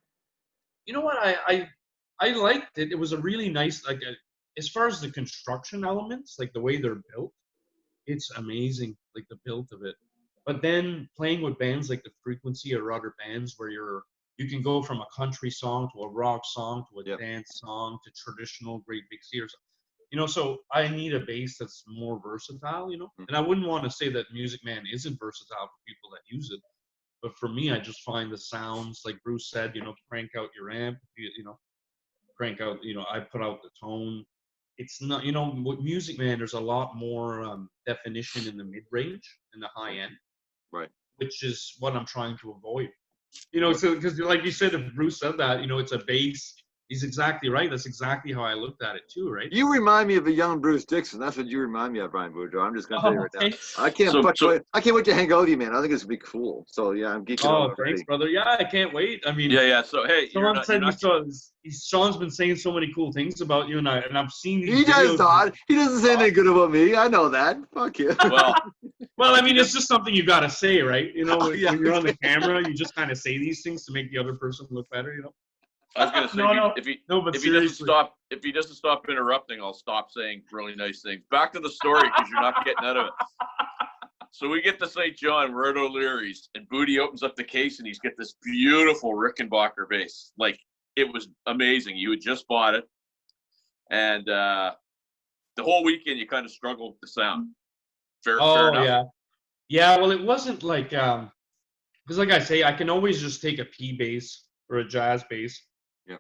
you know what, I liked it. It was a really nice, like, as far as the construction elements, like the way they're built, it's amazing, like the build of it. But then playing with bands like the Frequency or other bands where you can go from a country song to a rock song to a dance song to traditional Great Big Sea or something. You know, so I need a bass that's more versatile, you know? And I wouldn't want to say that Music Man isn't versatile for people that use it. But for me, I just find the sounds, like Bruce said, you know, crank out your amp, you know, crank out, you know, I put out the tone. It's not, you know, with Music Man, there's a lot more definition in the mid-range and the high end. Right. Which is what I'm trying to avoid. You know, so because like you said, if Bruce said that, you know, it's a bass. He's exactly right. That's exactly how I looked at it too, right? You remind me of a young Bruce Dixon. That's what you remind me of, Ryan Boudreau. I'm just gonna tell you right now. Thanks. I can't wait to hang out with you, man. I think it's gonna be cool. So yeah, I'm geeking out already. Thanks, brother. Yeah, I can't wait. I mean, yeah. So hey, Sean's been saying so many cool things about you, and I've seen these. He does not. He doesn't say anything good about me. I know that. Fuck you. Well, I mean, it's just something you got to say, right? You know, when you're on the camera, you just kind of say these things to make the other person look better, you know? I was gonna say, if he doesn't stop interrupting, I'll stop saying really nice things. Back to the story, because you're not getting out of it. So we get to St. John, we're at O'Leary's, and Booty opens up the case, and he's got this beautiful Rickenbacker bass. Like, it was amazing. You had just bought it, and the whole weekend you kind of struggled with the sound. Fair enough. Yeah. Well, it wasn't like because, like I say, I can always just take a P bass or a jazz bass. Yeah.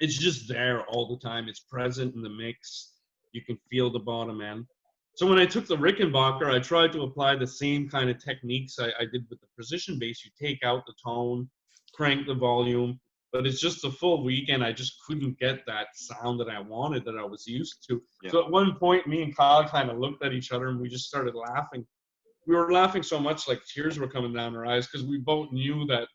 It's just there all the time. It's present in the mix. You can feel the bottom end. So when I took the Rickenbacker, I tried to apply the same kind of techniques I did with the precision bass. You take out the tone, crank the volume, but it's just a full weekend. I just couldn't get that sound that I wanted, that I was used to. Yeah. So at one point, me and Kyle kind of looked at each other and we just started laughing. We were laughing so much, like tears were coming down our eyes, because we both knew that,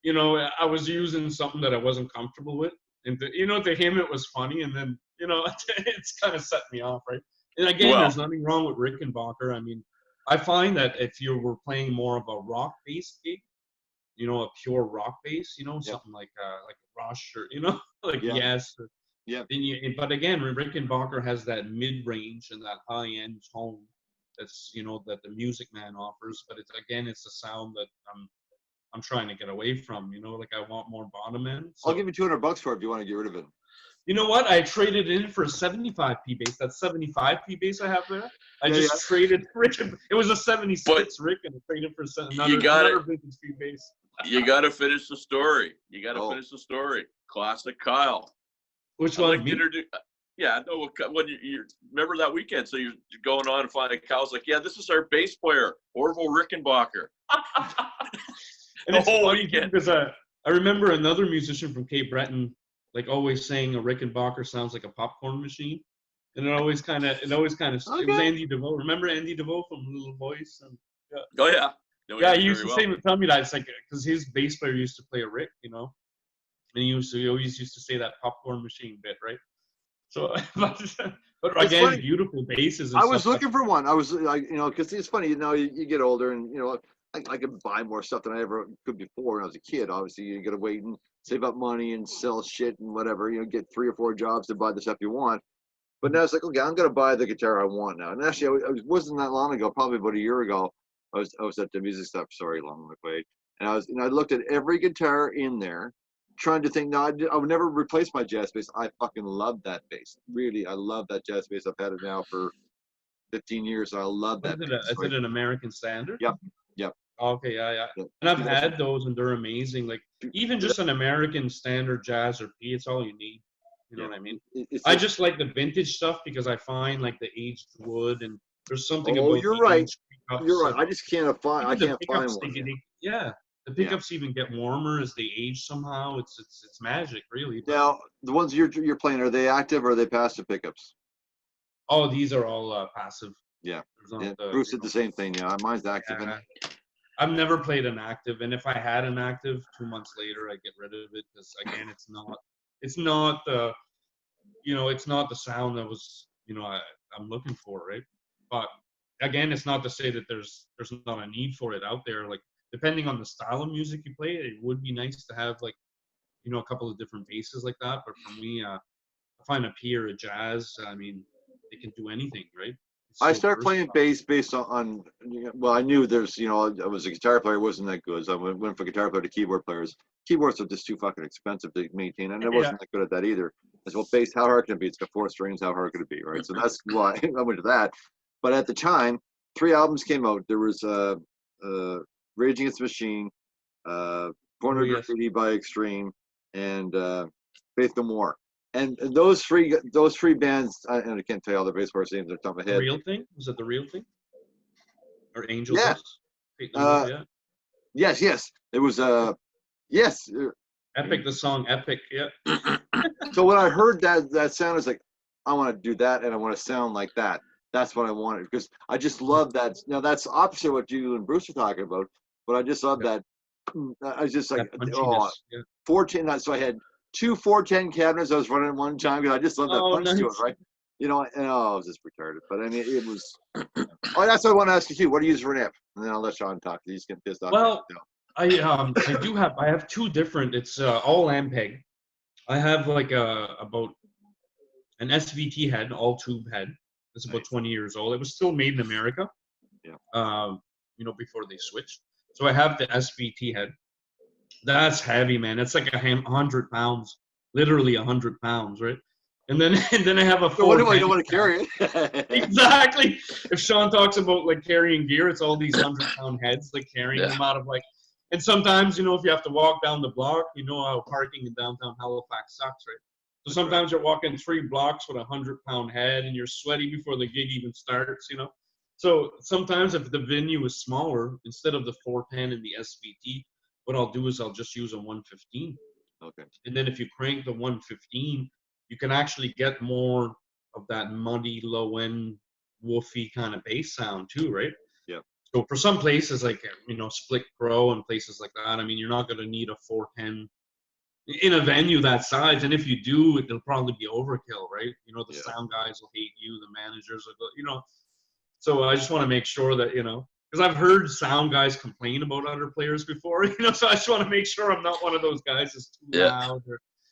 you know, I was using something that I wasn't comfortable with. And, to him, it was funny. And then, it's kind of set me off, right? And again, there's nothing wrong with Rickenbacker. I mean, I find that if you were playing more of a rock-based gig, a pure rock bass, something like a Rush or, like Yes. Or, but again, Rickenbacker has that mid-range and that high-end tone that's, that the Music Man offers. But it's a sound that I'm trying to get away from, like I want more bottom end. So, I'll give you $200 for it if you want to get rid of it. You know what? I traded in for a 75p bass. That 75p bass I have there. I just traded Ricken. It was a 76 Ricken. I traded for another vintage P bass. You got to finish the story. Finish the story. Classic Kyle. Which one? When you remember that weekend? So you're going on and finding Kyle's like, this is our bass player, Orville Rickenbacker. And it's funny because I remember another musician from Cape Breton, like always saying a Rickenbacker sounds like a popcorn machine, and it always kind of it was Andy DeVoe. Remember Andy DeVoe from Little Voice? And, he used to tell me that. It's like because his bass player used to play a Rick, and he always used to say that popcorn machine bit, right? So, but again, funny. Beautiful basses. I was looking for one. I was like, because it's funny, you get older, and I could buy more stuff than I ever could before when I was a kid. Obviously, you got to wait and save up money and sell shit and whatever. Get 3 or 4 jobs to buy the stuff you want. But now it's like, okay, I'm gonna buy the guitar I want now. And actually, it wasn't that long ago, probably about a year ago. I was at the music shop. Sorry, long way. And I looked at every guitar in there, trying to think. No, I would never replace my jazz bass. I fucking love that bass. Really, I love that jazz bass. I've had it now for 15 years. I love What that is it? bass. Is it an American Standard? Yep. Yep. Okay, yeah. Yep. And I've had those, and they're amazing. Like even just an American Standard Jazz or P, it's all you need. You know what I mean? I just like the vintage stuff because I find like the aged wood, and there's something about you're the right. aged pickups. You're right. I just can't find. I can't find Pickups, one. the pickups even get warmer as they age somehow. It's magic, really. But, Now, the ones you're playing, are they active or are they passive pickups? oh, these are all passive. Yeah. Yeah, Bruce did the same thing. Yeah, mine's active. Yeah. I've never played an active, and if I had an active, 2 months later I get rid of it because again, it's not the it's not the sound that was I'm looking for, right? But again, it's not to say that there's not a need for it out there. Like depending on the style of music you play, it would be nice to have like a couple of different basses like that. But for me, I find a P or a jazz. I mean, they can do anything, right? I started playing bass based on well, I knew there's I was a guitar player, wasn't that good, so I went from guitar player to keyboard players. Keyboards are just too fucking expensive to maintain, and I wasn't that good at that either. As well, bass, how hard can it be? It's got 4 strings. How hard can it be, right? So that's why I went to that. But at the time, 3 albums came out. There was Rage Against the Machine, Porno Graffiti by Extreme, and Faith No More. And those three bands, and I can't tell you all the bass players' names off the top of my head. The Real Thing? Was it The Real Thing? Or Angel Dust? Yes. It was yes. Epic, the song Epic, yeah. So when I heard that sound, I was like, I want to do that, and I want to sound like that. That's what I wanted because I just love that. Now that's opposite what you and Bruce are talking about, but I just love that. I was just like, 14. So I had 2 410 cabinets I was running at one time because I just love that punch to it, right? And I was just retarded. But I mean, it was. Oh, that's what I want to ask you too. What do you use for an amp? And then I'll let Sean talk. He's getting pissed off. Well, I have 2 different. It's all Ampeg. I have like about an SVT head, all tube head. It's about 20 years old. It was still made in America. Yeah. Before they switched. So I have the SVT head. That's heavy, man. It's like 100 pounds, literally 100 pounds, right? And then I have a. So what do I don't want to carry it? Exactly. If Sean talks about like carrying gear, it's all these 100-pound heads, like carrying them out of like. And sometimes, if you have to walk down the block, how parking in downtown Halifax sucks, right? So sometimes you're walking 3 blocks with a 100-pound head, and you're sweaty before the gig even starts, So sometimes if the venue is smaller, instead of the 410 and the SVT, what I'll do is I'll just use a 115. Okay. And then if you crank the 115, you can actually get more of that muddy, low-end, woofy kind of bass sound too, right? Yeah. So for some places like, Split Crow and places like that, I mean, you're not going to need a 410 in a venue that size. And if you do, it'll probably be overkill, right? The sound guys will hate you. The managers will go, So I just want to make sure that, because I've heard sound guys complain about other players before, so I just want to make sure I'm not one of those guys that's too loud.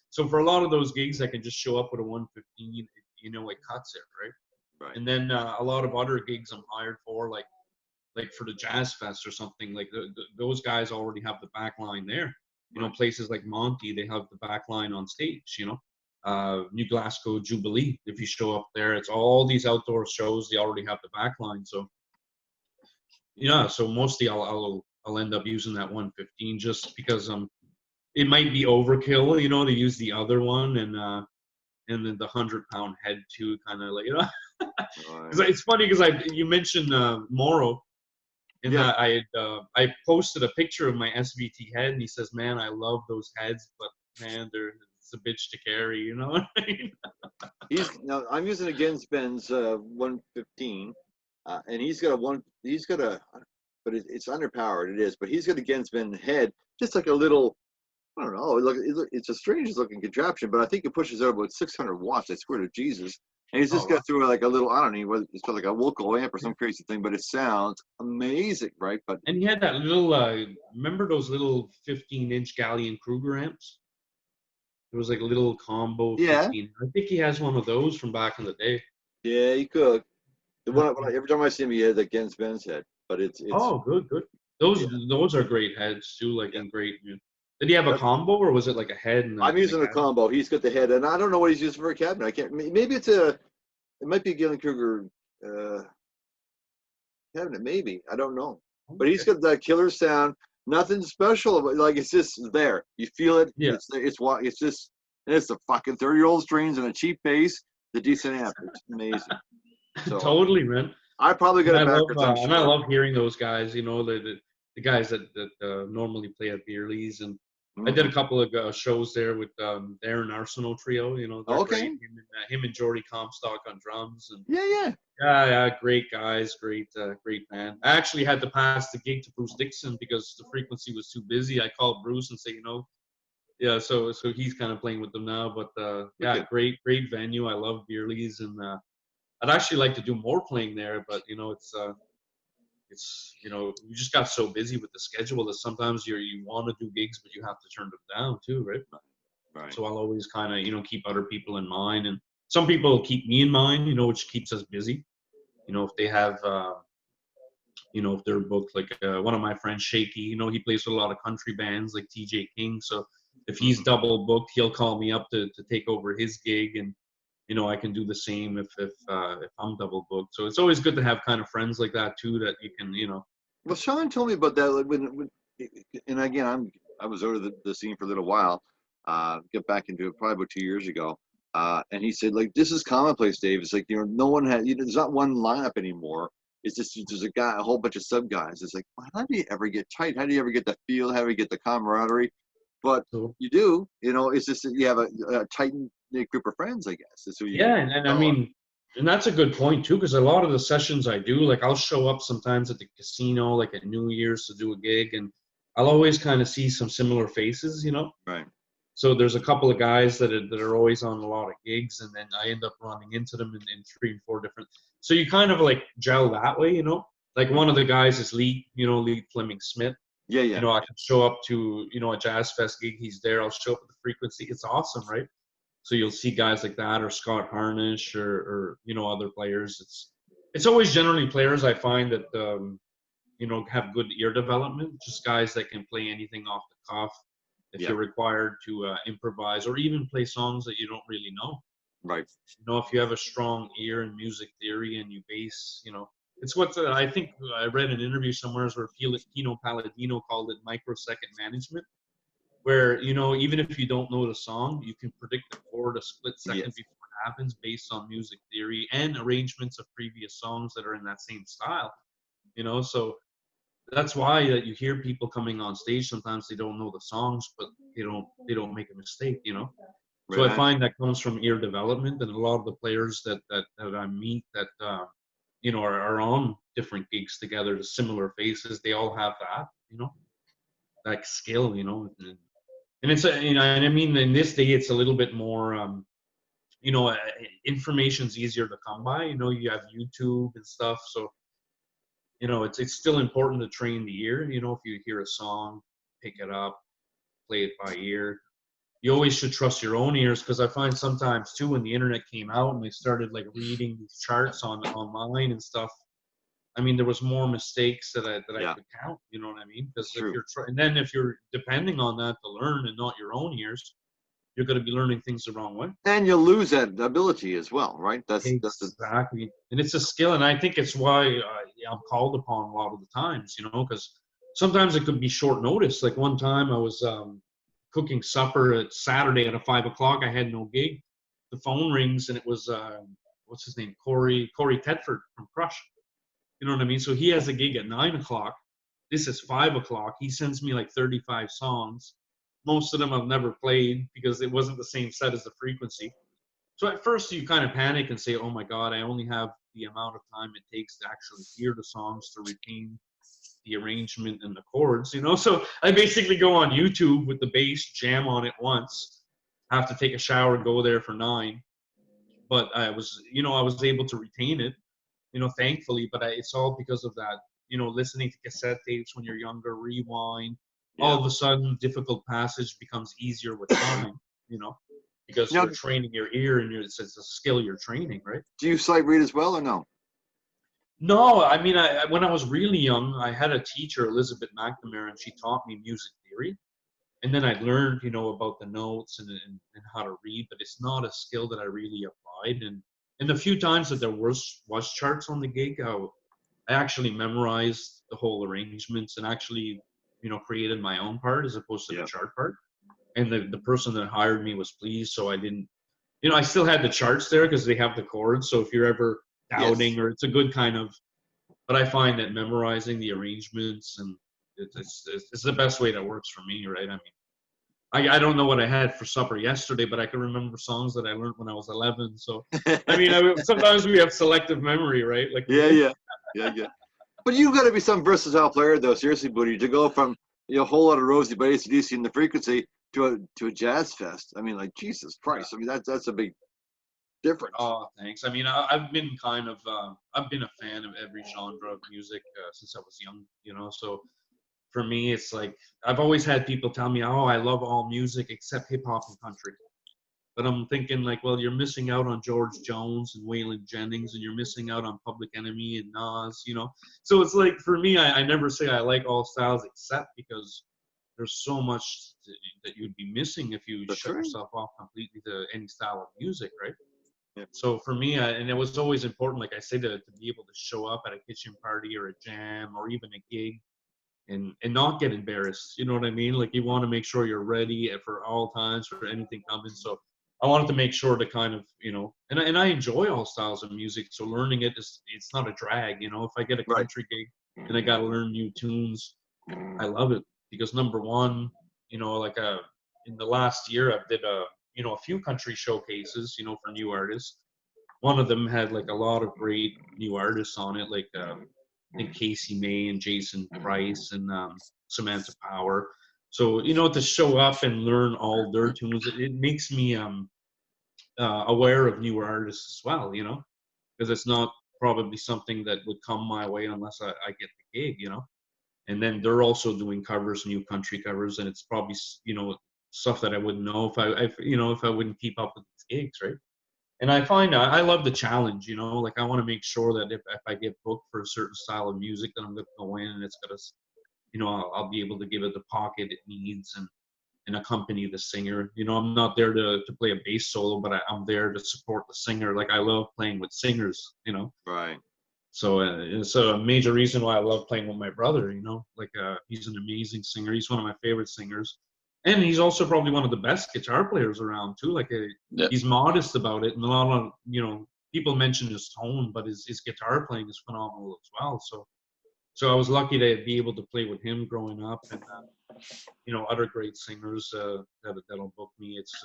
So for a lot of those gigs, I can just show up with a 115, it cuts it, right? And then a lot of other gigs I'm hired for, like for the Jazz Fest or something, like those guys already have the back line there. Places like Monty, they have the back line on stage, New Glasgow Jubilee. If you show up there, it's all these outdoor shows. They already have the back line. So, so mostly I'll end up using that 115 just because it might be overkill, to use the other one and then the 100-pound head too, kind of like, It's funny because you mentioned Morrow. And I posted a picture of my SVT head, and he says, "Man, I love those heads, but man, it's a bitch to carry." What I mean? Now I'm using a Ginsben's 115, and he's got a, but it's underpowered. It is, but he's got a Ginsben head, just like a little. I don't know. It's a strange looking contraption, but I think it pushes out about 600 watts. I swear to Jesus. And he's just got through like a little, I don't know, it's called like a Wilco amp or some crazy thing, but it sounds amazing, right? And he had that little, remember those little 15-inch Gallion Kruger amps? It was like a little combo Yeah. 15. I think he has one of those from back in the day. Yeah, he could. Every time I see him, he has against Ben's head. But it's Oh, good. yeah. Those are great heads too, like Yeah. in great. Did he have a combo or was it like a head and I'm using a a combo. He's got the head, and I don't know what he's using for a cabinet. I can't. Maybe it might be a Gillen Kruger cabinet. Maybe I don't know. But he's got that killer sound. Nothing special, but like it's just there. You feel it. Yeah. It's just. And it's the fucking 30-year-old strings and a cheap bass, the decent amp. It's amazing. So, Totally, man. I probably got And it I backwards. love, I'm and I sure. love hearing those guys. You know, the guys that normally play at Beerley's, and I did a couple of shows there with Darren Arsenault Trio. You know, they're Okay. great. Him and Jordy Comstock on drums, and Yeah. yeah, great guys, great band. I actually had to pass the gig to Bruce Dixon because the frequency was too busy. I called Bruce and said, you know, yeah, so he's kind of playing with them now. But yeah, Okay. great venue. I love Beerley's, and I'd actually like to do more playing there, but you know, it's you know, you just got so busy with the schedule that sometimes you want to do gigs, but you have to turn them down too, right? Right. So I'll always kind of, you know, keep other people in mind, and some people keep me in mind, you know, which keeps us busy. You know, if they have, you know, if they're booked, like one of my friends, Shaky, you know, he plays with a lot of country bands like TJ King. So if he's double booked, he'll call me up to take over his gig, and you know, I can do the same if I'm double booked. So it's always good to have kind of friends like that too, that you can, you know. Well, Sean told me about that. Like when and again, I was out of the scene for a little while. Get back into it probably about 2 years ago. And he said, like, this is commonplace, Dave. It's like, you know, no one has, you know, there's not one lineup anymore. It's just there's a whole bunch of sub guys. It's like, well, how do you ever get tight? How do you ever get the feel? How do you get the camaraderie? But So, you do, you know. It's just that you have a tight knit group of friends, I guess. That's who you. yeah, and I mean, and that's a good point too, because a lot of the sessions I do, like I'll show up sometimes at the casino, like at New Year's to do a gig, and I'll always kind of see some similar faces, you know. Right. So there's a couple of guys that are always on a lot of gigs, and then I end up running into them in 3 and 4 different. So you kind of like gel that way, you know. Like one of the guys is Lee Fleming Smith. Yeah. You know, I can show up to, you know, a Jazz Fest gig. He's there. I'll show up at the frequency. It's awesome, right? So you'll see guys like that, or Scott Harnish, or you know, other players. It's always generally players I find that you know, have good ear development. Just guys that can play anything off the cuff. If you're required to improvise or even play songs that you don't really know. Right. You know, if you have a strong ear in music theory and you base, you know, it's what I think I read an interview somewhere where Pino Palladino called it microsecond management, where, you know, even if you don't know the song, you can predict the chord a split second before it happens based on music theory and arrangements of previous songs that are in that same style, you know. So that's why that you hear people coming on stage. Sometimes they don't know the songs, but they don't make a mistake, you know. So I find that comes from ear development, and a lot of the players that I meet that you know, are on different gigs together, the similar faces, they all have that, you know, that skill, you know. And it's you know, and I mean, in this day, it's a little bit more, you know, information's easier to come by. You know, you have YouTube and stuff, so you know, it's still important to train the ear. You know, if you hear a song, pick it up, play it by ear. You always should trust your own ears, because I find sometimes too, when the internet came out and they started like reading these charts online and stuff, I mean, there was more mistakes that I could count. You know what I mean? Because if you're and then if you're depending on that to learn and not your own ears, you're going to be learning things the wrong way. And you'll lose that ability as well, right? That's exactly. And it's a skill, and I think it's why I'm called upon a lot of the times, you know, because sometimes it could be short notice. Like one time I was cooking supper at Saturday at 5 o'clock. I had no gig. The phone rings, and it was what's his name, Corey Tedford from Crush. You know what I mean? So he has a gig at 9 o'clock. This is 5 o'clock. He sends me like 35 songs. Most of them I've never played because it wasn't the same set as the frequency. So at first you kind of panic and say, oh my God, I only have the amount of time it takes to actually hear the songs, to retain the arrangement and the chords, you know? So I basically go on YouTube with the bass, jam on it once, have to take a shower, go there for 9. But I was able to retain it, you know, thankfully, but it's all because of that, you know, listening to cassette tapes when you're younger, rewind, all of a sudden difficult passage becomes easier with time. you know, because Now, you're training your ear and it's a skill you're training, right? do you sight read as well or no? No, I mean, when I was really young, I had a teacher, Elizabeth McNamara, and she taught me music theory. And then I learned, you know, about the notes and how to read, but it's not a skill that I really applied. And the few times that there was charts on the gig, I actually memorized the whole arrangements and actually, you know, created my own part as opposed to the chart part. And the person that hired me was pleased, so I didn't, you know, I still had the charts there because they have the chords. So if you're ever doubting, or it's a good kind of, but I find that memorizing the arrangements and it's the best way that works for me, right? I mean, I don't know what I had for supper yesterday, but I can remember songs that I learned when I was 11. So, I mean, sometimes we have selective memory, right? Like Yeah. But you got to be some versatile player, though. Seriously, Booty, to go from a whole lot of Rosie by AC/DC and the Frequency to a jazz fest. I mean, like Jesus Christ. I mean, that's a big difference. Oh, thanks. I mean, I've been I've been a fan of every genre of music since I was young, you know. So for me, it's like I've always had people tell me, "Oh, I love all music except hip hop and country." But I'm thinking like, well, you're missing out on George Jones and Waylon Jennings, and you're missing out on Public Enemy and Nas, you know. So it's like for me, I never say I like all styles except because there's so much that you'd be missing if you shut yourself off completely to any style of music, right? Yeah. So for me, and it was always important, like I say, to be able to show up at a kitchen party or a jam or even a gig and not get embarrassed. You know what I mean? Like you want to make sure you're ready for all times for anything coming. So I wanted to make sure to kind of, you know, and I enjoy all styles of music. So learning it's not a drag. You know, if I get a country gig and I got to learn new tunes, I love it because number one, you know, like in the last year I did a few country showcases, you know, for new artists. One of them had like a lot of great new artists on it, like I think Casey May and Jason Price and Samantha Power. So, you know, to show up and learn all their tunes, it makes me aware of newer artists as well, you know, because it's not probably something that would come my way unless I get the gig, you know. And then they're also doing covers, new country covers, and it's probably, you know, stuff that I wouldn't know if I wouldn't keep up with these gigs, right? And I find I love the challenge, you know, like I want to make sure that if I get booked for a certain style of music, that I'm going to go in and it's going to, you know, I'll be able to give it the pocket it needs and accompany the singer. You know, I'm not there to play a bass solo, but I'm there to support the singer. Like I love playing with singers, you know. Right. So it's a major reason why I love playing with my brother, you know. Like he's an amazing singer. He's one of my favorite singers. And he's also probably one of the best guitar players around too. Like he's modest about it, and a lot of, you know, people mention his tone, but his guitar playing is phenomenal as well. So I was lucky to be able to play with him growing up, and you know, other great singers that'll book me. It's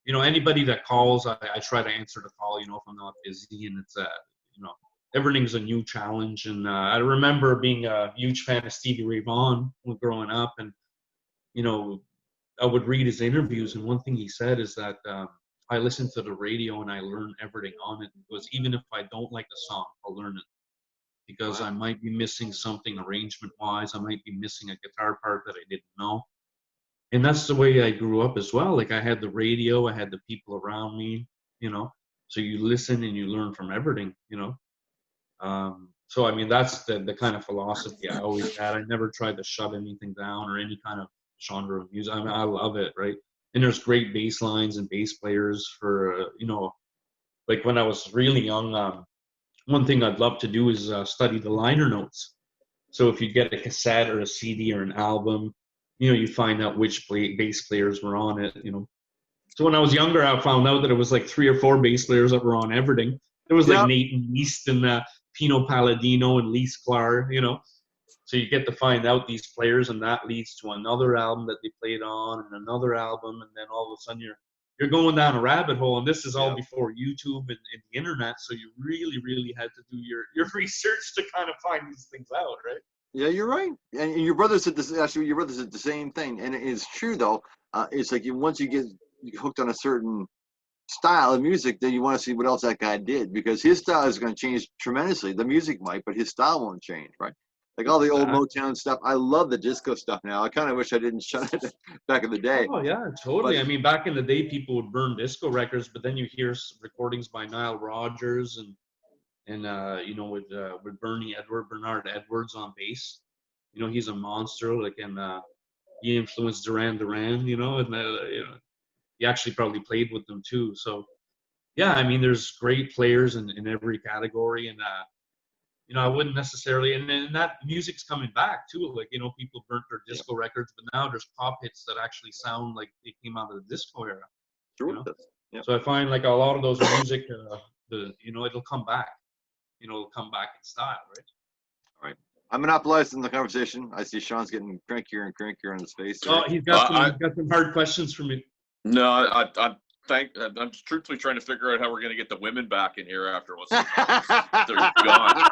you know, anybody that calls, I try to answer the call. You know, if I'm not busy, and it's you know, everything's a new challenge. And I remember being a huge fan of Stevie Ray Vaughan growing up, and you know, I would read his interviews, and one thing he said is that I listen to the radio and I learn everything on it, because even if I don't like the song, I'll learn it because I might be missing something arrangement-wise. I might be missing a guitar part that I didn't know. And that's the way I grew up as well. Like I had the radio, I had the people around me, you know, so you listen and you learn from everything, you know. So, I mean, that's the kind of philosophy I always had. I never tried to shut anything down or any kind of genre of music. I mean, I love it, right? And there's great bass lines and bass players for, you know, like when I was really young, one thing I'd love to do is study the liner notes. So if you get a cassette or a CD or an album, you know, you find out which bass players were on it, you know. So when I was younger, I found out that it was like 3 or 4 bass players that were on everything. There was like Nathan East and Pino Palladino and Lee Sklar, you know. So you get to find out these players, and that leads to another album that they played on, and another album, and then all of a sudden you're going down a rabbit hole. And this is all before YouTube and the internet, so you really had to do your research to kind of find these things out, right? Yeah, you're right. And your brother said this. Actually, your brother said the same thing, and it is true though. It's like once you get hooked on a certain style of music, then you want to see what else that guy did, because his style is going to change tremendously. The music might, but his style won't change, right? Like all the old Exactly. Motown stuff. I love the disco stuff now. I kind of wish I didn't shut it back in the day. Oh yeah, totally. But I mean, back in the day, people would burn disco records, but then you hear recordings by Nile Rodgers and with Bernard Edwards on bass. He's a monster. Like, and he influenced Duran Duran. And he actually probably played with them too. So yeah, I mean, there's great players in every category, and I wouldn't necessarily, and then that music's coming back too. Like, people burnt their yeah, disco records, but now there's pop hits that actually sound like they came out of the disco era. You sure know, it does. Yeah. so I find like a lot of those music, it'll come back. It'll come back in style, right? All right. I'm monopolizing the conversation. I see Sean's getting crankier and crankier on his face. Oh, he's got some hard questions for me. No, I'm truthfully trying to figure out how we're going to get the women back in here after they're gone.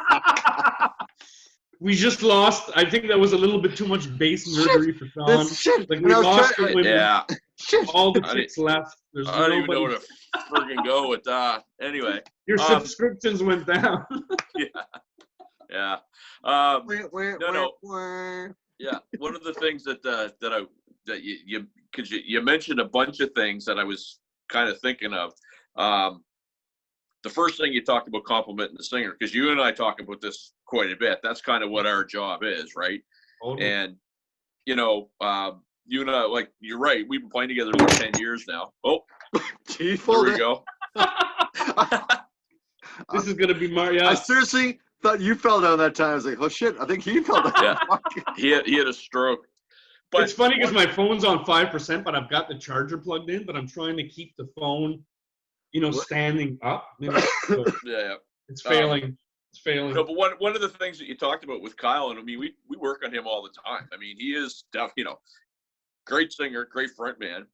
We just lost. I think that was a little bit too much bass nerdery for Sean. Shit. Like, we lost the women. Yeah. Shit. All the chicks left. There's I don't even know nobody. where to friggin' go with that. Anyway. Your subscriptions went down. Yeah. Yeah. One of the things that you mentioned a bunch of things that I was kind of thinking of. The first thing you talked about complimenting the singer, because you and I talk about this quite a bit. That's kind of what our job is, right? Totally. And you and I, like, you're right. We've been playing together for 10 years now. Oh, Gee, there we go. This is gonna be Mario. I seriously thought you fell down that time. I was like, oh shit, I think he fell down. Yeah, he had a stroke. But it's funny because my phone's on 5%, but I've got the charger plugged in, but I'm trying to keep the phone, standing up. So yeah. it's failing. It's failing. No, but one of the things that you talked about with Kyle, and I mean, we work on him all the time. I mean, he is great singer, great front man,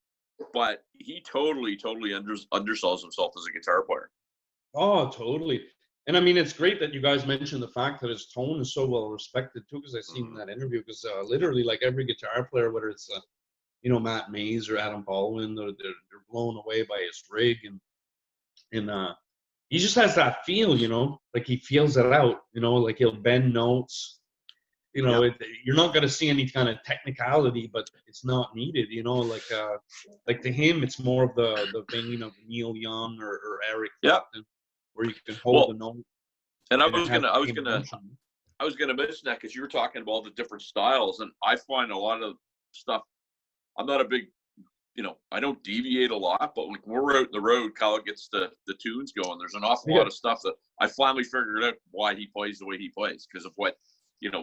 but he totally undersells himself as a guitar player. Oh, totally. And I mean, it's great that you guys mentioned the fact that his tone is so well respected too, because I've seen that interview. Because literally, like every guitar player, whether it's Matt Mays or Adam Baldwin, they're blown away by his rig, and he just has that feel, like he feels it out, like he'll bend notes. You're not going to see any kind of technicality, but it's not needed, like to him, it's more of the vein of Neil Young or Eric Clapton, where you can hold the note. And I was gonna mention that because you were talking about all the different styles, and I find a lot of stuff. I'm not a big, I don't deviate a lot, but when we're out in the road, Kyle gets the tunes going. There's an awful lot of stuff that I finally figured out why he plays the way he plays, because of what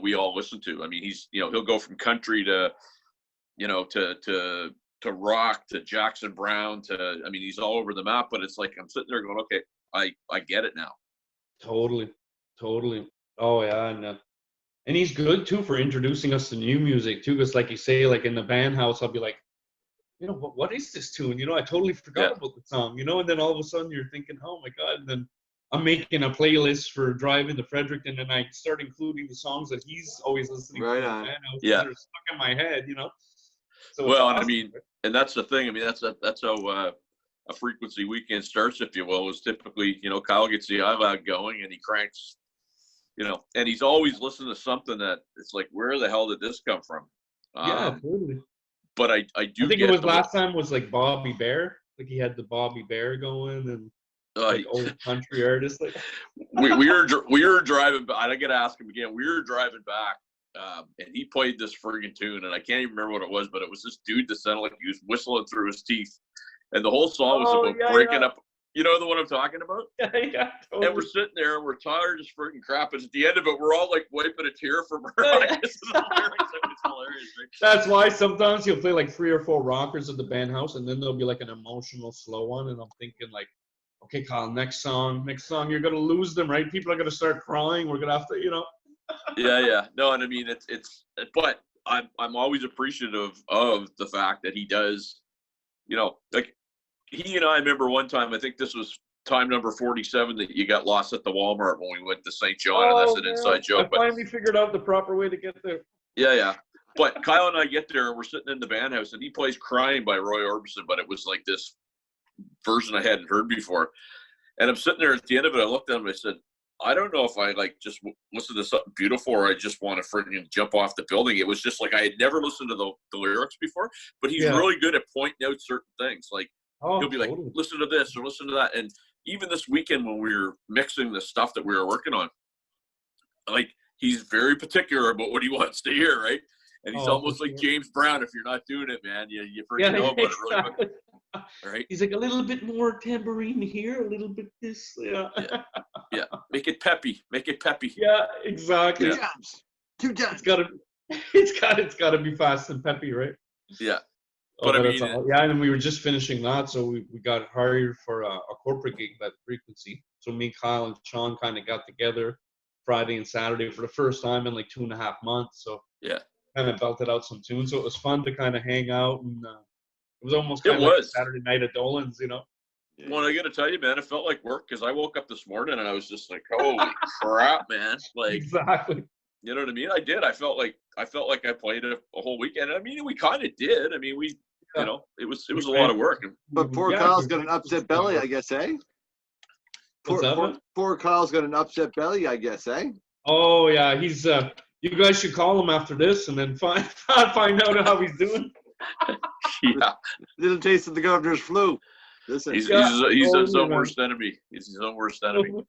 we all listen to. I mean, he's he'll go from country to to rock to Jackson Brown to, I mean, he's all over the map. But it's like I'm sitting there going, okay, I get it now. Totally. Oh yeah, and he's good too for introducing us to new music too. Because like you say, like in the band house, I'll be like, what is this tune? I totally forgot about the song. And then all of a sudden you're thinking, oh my god. And then I'm making a playlist for driving to Fredericton, and I start including the songs that he's always listening to in the band house. Yeah, they're stuck in my head. So well, awesome. And I mean, and that's the thing. I mean, that's how a frequency weekend starts, if you will, is typically, Kyle gets the iLab going and he cranks, and he's always listening to something that it's like, where the hell did this come from? Yeah, totally. But I do. I think it was last time was like Bobby Bear. Like he had the Bobby Bear going and like old country artists. Like we were driving. I got to ask him again. We were driving back. And he played this friggin' tune, and I can't even remember what it was, but it was this dude that sounded like he was whistling through his teeth. And the whole song was about breaking up. You know the one I'm talking about? Yeah, totally. And we're sitting there, and we're tired as friggin' crap. And at the end of it, we're all like wiping a tear from our eyes. It's hilarious. That's why sometimes you'll play like 3 or 4 rockers at the band house, and then there'll be like an emotional slow one, and I'm thinking like, okay, Kyle, next song, you're gonna lose them, right? People are gonna start crying. We're gonna have to, Yeah. No, and I mean but I'm always appreciative of the fact that he does, like he and I remember one time, I think this was time number 47, that you got lost at the Walmart when we went to St. John, and that's an inside joke. I finally figured out the proper way to get there. Yeah. But Kyle and I get there, and we're sitting in the band house, and he plays "Crying" by Roy Orbison, but it was like this version I hadn't heard before. And I'm sitting there at the end of it. I looked at him and I said, I don't know if I like just listen to something beautiful or I just want to freaking jump off the building. It was just like I had never listened to the lyrics before, but he's really good at pointing out certain things. Like he'll be like, listen to this or listen to that. And even this weekend when we were mixing the stuff that we were working on, like he's very particular about what he wants to hear, right? And he's almost like James Brown. If you're not doing it, man, you freaking know about it really quick. Right? He's like a little bit more tambourine here, a little bit this. Yeah. Make it peppy. Make it peppy. Yeah, exactly. Two times. It's gotta be fast and peppy, right? Yeah. But I mean, and we were just finishing that, so we got hired for a corporate gig at Frequency. So me, Kyle, and Sean kind of got together Friday and Saturday for the first time in like 2.5 months. So kind of belted out some tunes. So it was fun to kind of hang out, and it was almost kind of like a Saturday night at Dolan's, you know. Well, I got to tell you, man, it felt like work because I woke up this morning and I was just like, holy crap, man! Like exactly. You know what I mean? I did. I felt like I played a whole weekend. I mean, we kind of did. I mean, you know, it was a lot of work. But poor Kyle's got an upset belly, I guess, eh? Poor Kyle's got an upset belly, I guess, eh? Oh yeah, he's. You guys should call him after this and then find out how he's doing. Little taste of the governor's flu. Listen, he's his own worst enemy. He's his own worst enemy. Ryan,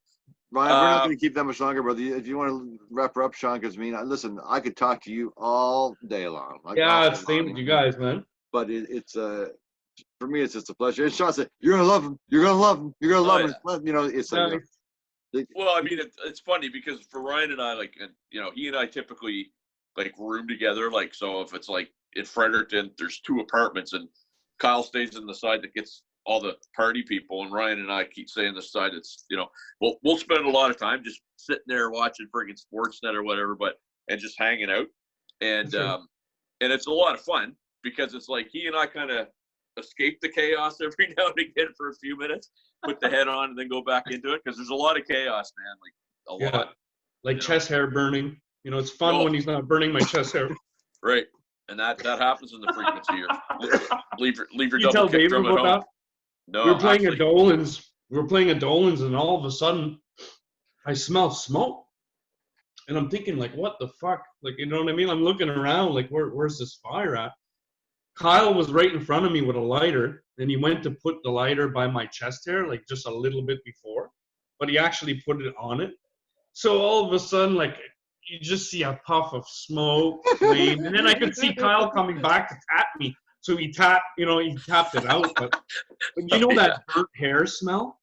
we're not going to keep that much longer, brother. If you want to wrap her up, Sean, because listen, I could talk to you all day long. It's same with you guys, man. But it's for me, it's just a pleasure. And Sean said, "You're gonna love him. You're gonna love him. You're gonna love him." You know, it's like. Well, I mean, it's funny because for Ryan and I, like, you know, he and I typically like room together. Like, so if it's like in Fredericton, there's 2 apartments, and Kyle stays in the side that gets all the party people, and Ryan and I keep saying the side that's, you know, we'll spend a lot of time just sitting there watching friggin' Sportsnet or whatever, and just hanging out, and it's a lot of fun because it's like he and I kind of escape the chaos every now and again for a few minutes, put the head on, and then go back into it because there's a lot of chaos, man. Like a lot. Like chest hair burning. You know, it's fun when he's not burning my chest hair. Right, and that happens in the Frequency here. Leave your you double kick drum at home. That? No, we were playing at Dolan's, and all of a sudden, I smell smoke, and I'm thinking, like, what the fuck? Like, you know what I mean? I'm looking around, like, where's this fire at? Kyle was right in front of me with a lighter, and he went to put the lighter by my chest hair, like, just a little bit before, but he actually put it on it. So all of a sudden, like, you just see a puff of smoke, flame, and then I could see Kyle coming back to tap me. So he tapped it out. But you know that burnt hair smell?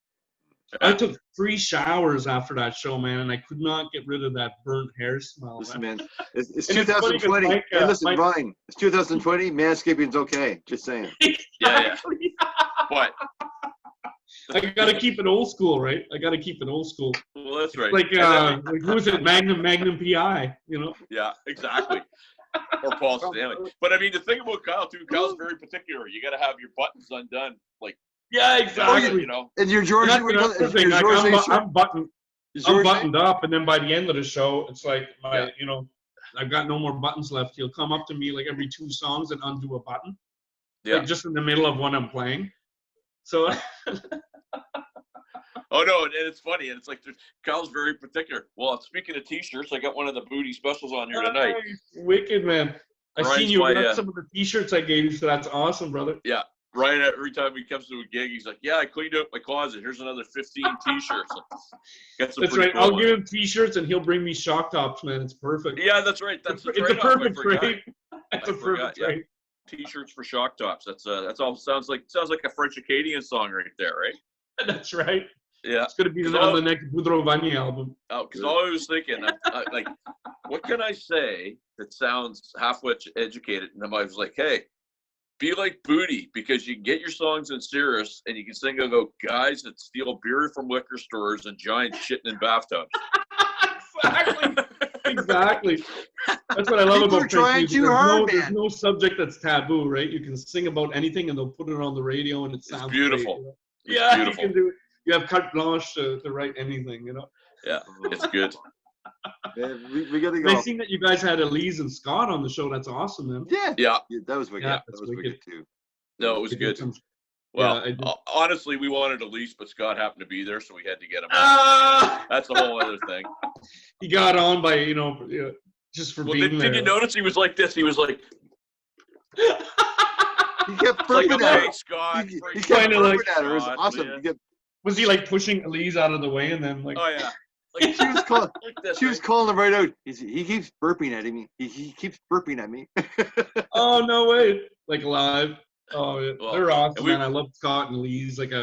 I took 3 showers after that show, man, and I could not get rid of that burnt hair smell. Listen, man, it's 2020. Hey, listen, Ryan, it's 2020. Manscaping's okay. Just saying. Exactly. But I gotta keep it old school, right? I gotta keep it old school. Well, that's right. Like who's it? Magnum PI, you know? Yeah, exactly. Or Paul Stanley. But I mean, the thing about Kyle too, Kyle's very particular. You got to have your buttons undone, like. Yeah, exactly. You know. And your George, I'm buttoned up, and then by the end of the show, it's like you know, I've got no more buttons left. He'll come up to me like every 2 songs and undo a button. Yeah. Like just in the middle of what I'm playing. So. Oh no, and it's funny, and it's like Kyle's very particular. Well, speaking of T-shirts, I got one of the booty specials on here tonight. Wicked, man! I seen you got some of the T-shirts I gave you, so that's awesome, brother. Yeah, Ryan. Every time he comes to a gig, he's like, "Yeah, I cleaned out my closet. Here's another 15 T-shirts." That's right. Cool I'll give him T-shirts, and he'll bring me shock tops, man. It's perfect. Yeah, that's right. It's a perfect trade. It's a perfect trade. T-shirts for shock tops. That's all. Sounds like a French Acadian song right there, right? That's right. Yeah, it's gonna be on the next Boudreau Vanier album. Oh, because all I was thinking, like, what can I say that sounds halfway educated? And I was like, hey, be like Booty, because you can get your songs in Cirrus and you can sing about guys that steal beer from liquor stores and giant shitting in bathtubs. Exactly. That's what I love about trying too hard, man. There's no subject that's taboo, right? You can sing about anything and they'll put it on the radio and it sounds beautiful. Great, you know? Beautiful. You can do it. You have carte blanche to write anything, you know? Yeah, it's good. Yeah, we got to go. I seen that you guys had Elise and Scott on the show. That's awesome, man. Yeah, that was wicked. Yeah, that was wicked too. No, it was good. Well, Yeah, honestly, we wanted Elise, but Scott happened to be there, so we had to get him on. That's a whole other thing. He got on by, just for being there. Did you notice he was like this? He was like, He kept like, burping at okay, her. Scott. He freaking kept Kinda burping like- at her. It was Scott, awesome. will He ya? kept, Was he like pushing Elise out of the way and then like? Oh yeah. Like, she was calling. like this, She was right? calling him right out. He keeps burping at me. He keeps burping at me. Oh no way! Like live. Oh, yeah. Well, They're awesome, and we- man. I love Scott and Elise. Like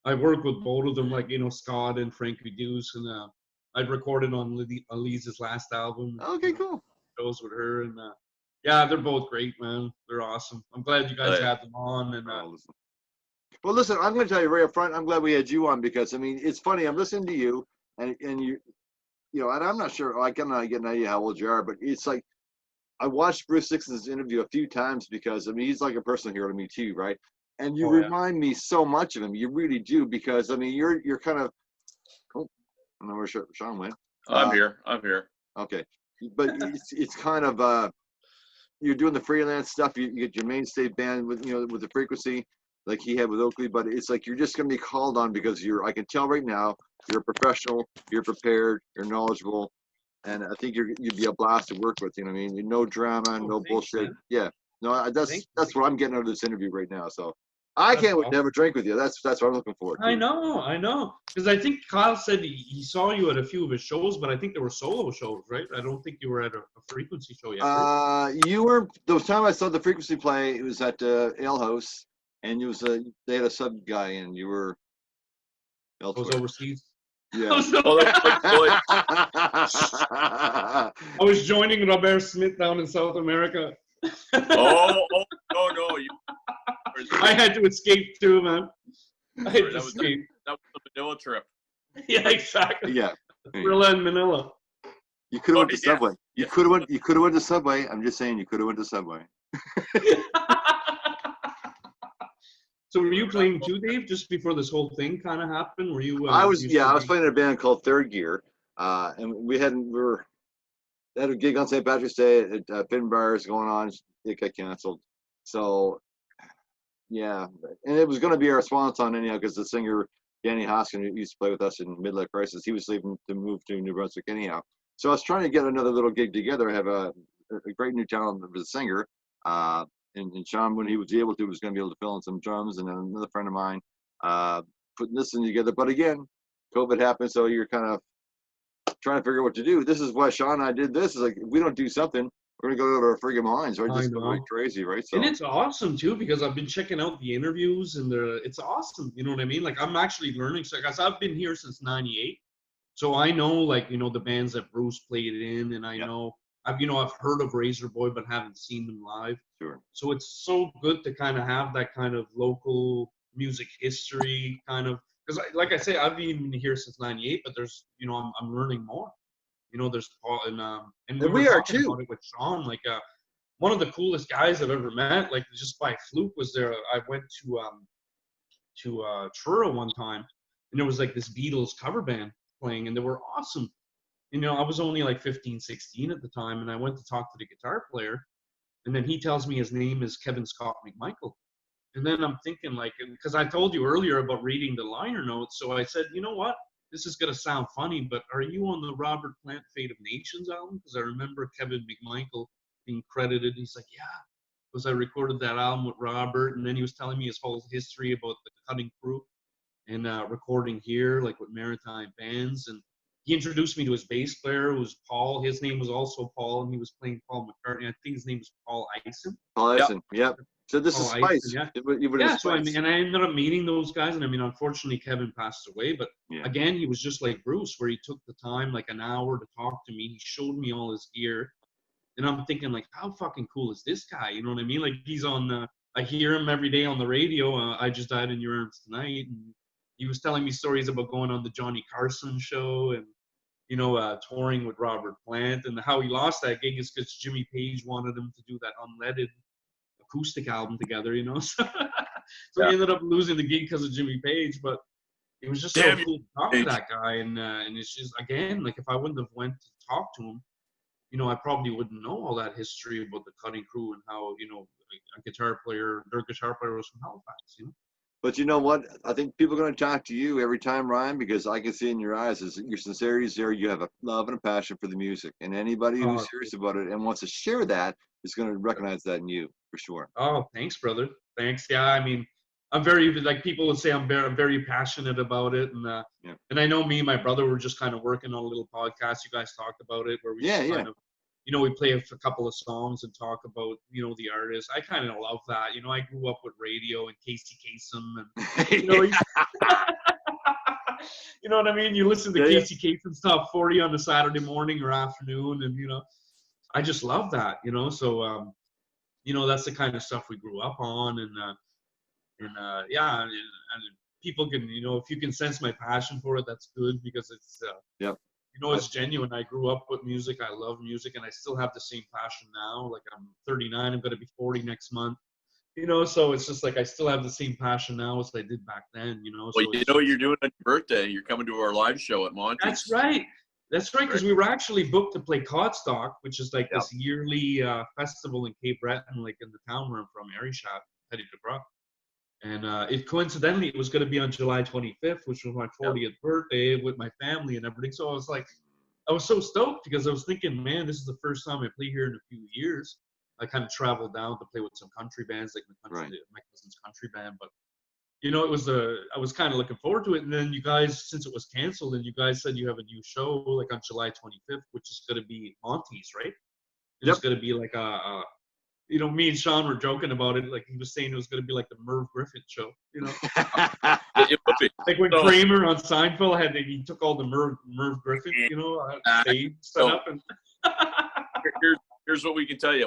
I work with both of them. Like Scott and Frankie Deuce, and I'd recorded on Elise's last album. Okay, cool. Shows with her, and yeah, they're both great, man. They're awesome. I'm glad you guys had them on, and Listen. Well, listen, I'm going to tell you right up front. I'm glad we had you on because I mean, it's funny. I'm listening to you, and and I'm not sure. I cannot get an idea how old you are, but it's like I watched Bruce Dixon's interview a few times because I mean, he's like a personal hero to me too, right? And you remind me so much of him. You really do because I mean, you're kind of. Oh, I don't know where Sean went. I'm here. Okay, but it's kind of you're doing the freelance stuff. You get your mainstay band with with the Frequency, like he had with Oakley. But it's like you're just gonna be called on because I can tell right now you're a professional, you're prepared, you're knowledgeable, and I think you'd be a blast to work with. You know what I mean? No drama, no bullshit. Man. Yeah, no, that's what I'm getting out of this interview right now. So I That's can't wait to awesome. have a drink with you. That's what I'm looking forward to. I know. Because I think Kyle said he saw you at a few of his shows, but I think they were solo shows, right? I don't think you were at a Frequency show yet. Right? You were the time I saw the Frequency play. It was at Ale House, and it was they had a sub guy, and you were I was elsewhere. overseas. Yeah. I was joining Robert Smith down in South America. Oh no! I had to escape too, man. I had to That was escape. the Manila trip. Yeah, exactly. Yeah. Manila and Manila. You could have went to yeah. Subway. You could have went to Subway. I'm just saying you could have went to Subway. So were you playing too, Dave, just before this whole thing kind of happened? Were you? I was playing in a band called Third Gear, and we had a gig on St. Patrick's Day at Finn Bars going on. It got canceled. So yeah, and it was going to be our swan song anyhow because the singer Danny Hoskin, who used to play with us in Midlife Crisis, he was leaving to move to New Brunswick anyhow. So I was trying to get another little gig together. I have a great new talent as a singer. And Sean, when he was able to, was going to be able to fill in some drums, and then another friend of mine putting this thing together. But again, COVID happened, so you're kind of trying to figure out what to do. This is why Sean and I did this. Is like, if we don't do something, we're going to go to our friggin' minds, right? Just go like crazy, right? So. And it's awesome too because I've been checking out the interviews and it's awesome. You know what I mean? Like I'm actually learning. So guys, I've been here since '98, so I know like the bands that Bruce played in, and I know. I've heard of Razor Boy but haven't seen them live. Sure. So it's so good to kind of have that kind of local music history kind of because like I say I've been here since '98, but there's I'm learning more. There's Paul and we are talking too. about it with Sean. Like one of the coolest guys I've ever met. Like just by fluke was there. I went to Truro one time, and there was like this Beatles cover band playing, and they were awesome. I was only like 15, 16 at the time, and I went to talk to the guitar player, and then he tells me his name is Kevin Scott McMichael. And then I'm thinking, like, because I told you earlier about reading the liner notes, so I said, you know what? This is going to sound funny, but are you on the Robert Plant Fate of Nations album? Because I remember Kevin McMichael being credited. He's like, yeah, because I recorded that album with Robert, and then he was telling me his whole history about the Cutting Crew and recording here, like with Maritime Bands, and he introduced me to his bass player, who was Paul. His name was also Paul, and he was playing Paul McCartney. I think his name was Paul Eisen. Paul Eisen, yep. So this is Paul Spice. Eisen, Yeah. So I ended up meeting those guys, and I mean, unfortunately, Kevin passed away. But again, he was just like Bruce, where he took the time, like an hour, to talk to me. He showed me all his gear, and I'm thinking, like, how fucking cool is this guy? You know what I mean? Like, he's on. I hear him every day on the radio. I Just Died in Your Arms Tonight, and he was telling me stories about going on the Johnny Carson show and touring with Robert Plant, and how he lost that gig is because Jimmy Page wanted him to do that unleaded acoustic album together, so he ended up losing the gig because of Jimmy Page, but it was just so cool to talk to that guy, and it's just, again, like if I wouldn't have went to talk to him, I probably wouldn't know all that history about the Cutting Crew and how, their guitar player was from Halifax, But you know what? I think people are going to talk to you every time, Ryan, because I can see in your eyes is your sincerity is there. You have a love and a passion for the music, and anybody who's serious about it and wants to share that is going to recognize that in you for sure. Oh, thanks, brother. Thanks. Yeah, I mean, I'm very, like, people would say I'm very passionate about it, and and I know me and my brother were just kind of working on a little podcast. You guys talked about it, where we just kind of, you know, we play a couple of songs and talk about, you know, the artists. I kind of love that. You know, I grew up with radio and Casey Kasem, and you know, you know what I mean. You listen to Casey Kasem's Top 40 on a Saturday morning or afternoon, and you know, I just love that. You know, so you know, that's the kind of stuff we grew up on, and yeah, and people can, you know, if you can sense my passion for it, that's good, because it's you know, it's genuine. I grew up with music. I love music, and I still have the same passion now. Like, I'm 39. I'm going to be 40 next month. You know, so it's just like I still have the same passion now as I did back then. You know. Well, so you know what you're doing on your birthday? You're coming to our live show at Monty's. That's right. That's right, because we were actually booked to play Codstock, which is like this yearly festival in Cape Breton, like in the town where I'm from, Arishat, Petite de Bras. And it coincidentally, it was going to be on July 25th, which was my 40th birthday, with my family and everything. So I was like, I was so stoked, because I was thinking, man, this is the first time I play here in a few years. I kind of traveled down to play with some country bands, like my cousin's country band. But, you know, it was I was kind of looking forward to it. And then you guys, since it was canceled, and you guys said you have a new show, like on July 25th, which is going to be Monty's, right? It's going to be like you know, me and Sean were joking about it. Like, he was saying it was going to be like the Merv Griffin show, you know? Like when Kramer on Seinfeld he took all the Merv Griffin, you know, stage set up. And here's what we can tell you.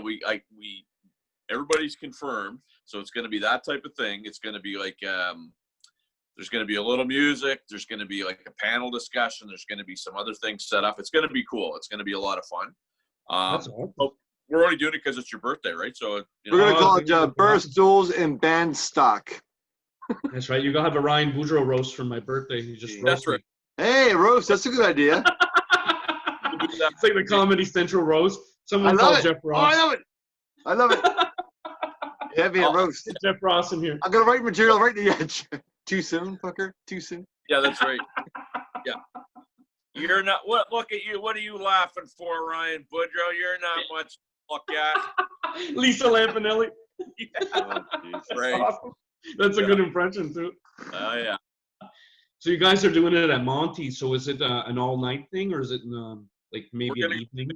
Everybody's confirmed. So it's going to be that type of thing. It's going to be like, there's going to be a little music. There's going to be like a panel discussion. There's going to be some other things set up. It's going to be cool. It's going to be a lot of fun. That's awesome. We're only doing it because it's your birthday, right? So you know, we're going to call it Barstools and Bandtalk. That's right. You're going to have a Ryan Boudreau roast for my birthday. You just roast me. Hey, roast. That's a good idea. It's like the Comedy Central roast. Someone called Jeff Ross. Oh, I love it. I love it. Heavy roast. Jeff Ross in here. I'm going to write material right to the edge. Too soon, fucker? Too soon? Yeah, that's right. Yeah. You're not, look at you. What are you laughing for, Ryan Boudreau? You're not much to look at. Lisa Lampanelli. Yeah. Oh, right. Awesome. That's a good impression, too. Oh, yeah. So you guys are doing it at Monty. So is it an all-night thing, or is it like maybe an evening?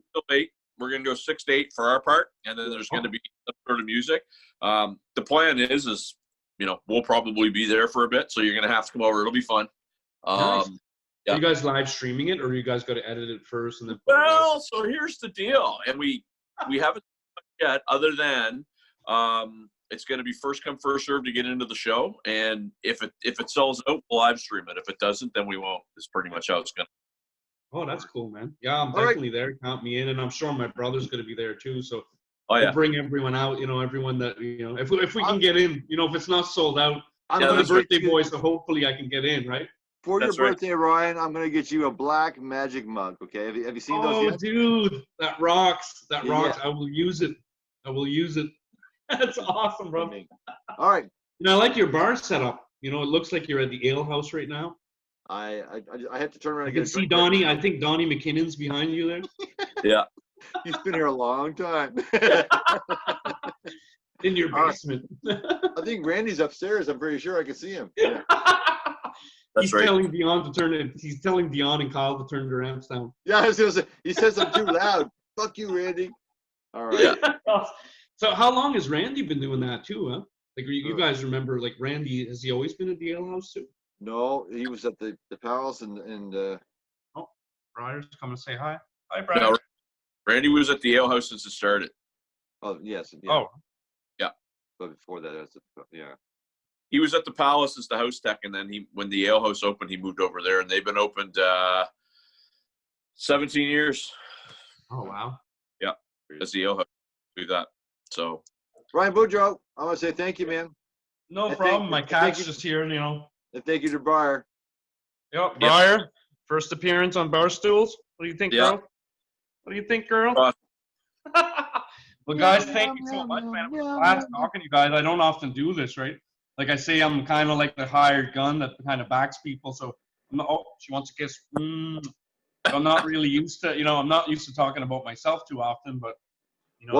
We're going to go 6 to 8 for our part, and then there's going to be some sort of music. The plan is, you know, we'll probably be there for a bit, so you're going to have to come over. It'll be fun. Nice. Are you guys live streaming it, or you guys got to edit it first and then? Well, so here's the deal, and we haven't yet. Other than it's going to be first come first serve to get into the show, and if it sells out, we'll live stream it. If it doesn't, then we won't. It's pretty much how it's going to. Oh, that's cool, man. Yeah, I'm definitely there. Count me in, and I'm sure my brother's going to be there too. So we'll bring everyone out. You know, everyone that if we can get in. You know, if it's not sold out, I'm the birthday boy, so hopefully I can get in, right? For your birthday, Ryan, I'm going to get you a black magic mug, okay? Have you seen those yet? Oh, dude, that rocks. That rocks. I will use it. That's awesome, bro. All right. You know, I like your bar setup. You know, it looks like you're at the ale house right now. I have to turn around. I can see Donnie. I think Donnie McKinnon's behind you there. Yeah. He's been here a long time. In your basement. I think Randy's upstairs. I'm pretty sure I can see him. He's telling Dion to turn it. He's telling Dion and Kyle to turn their amps down. Yeah, I was gonna say, he says I'm too loud. Fuck you, Randy. All right. Yeah. So how long has Randy been doing that too, huh? Like, you guys remember, like, Randy, has he always been at the ale house too? No, he was at the Palace and Oh, Briar's coming to say hi. Hi, Briar. No, Randy was at the ale house since it started. Oh, yes. Yeah. Oh. Yeah. But before that, yeah. He was at the Palace as the house tech, and then when the ale house opened, he moved over there, and they've been opened 17 years. Oh, wow. Yeah, as the ale house. Do that. So, Ryan Boudreau, I want to say thank you, man. No problem. My cat's just here, you know. And thank you to Briar. Yep, Briar. First appearance on Barstools. What do you think, girl? What do you think, girl? Well, guys, thank you so much, man. It was a blast talking to you guys. I don't often do this, right? like I say, I'm kind of like the hired gun that kind of backs people. So, she wants a kiss. I'm not really used to, I'm not used to talking about myself too often, but give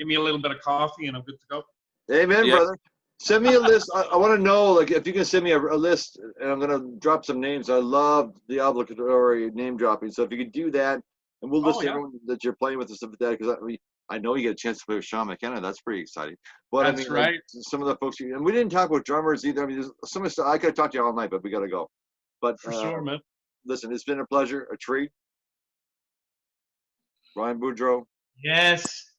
me a little bit of coffee and I'm good to go. Amen, brother. Send me a list. I want to know, like, if you can send me a list, and I'm gonna drop some names. I love the obligatory name dropping. So if you could do that, and we'll list everyone that you're playing with and stuff like that, because I know you get a chance to play with Sean McKenna. That's pretty exciting. But That's I mean, right. like, some of the folks, and we didn't talk about drummers either. I mean, there's some of the stuff I could talk to you all night, but we gotta go. But For sure, man. Listen, it's been a pleasure, a treat. Ryan Boudreau. Yes,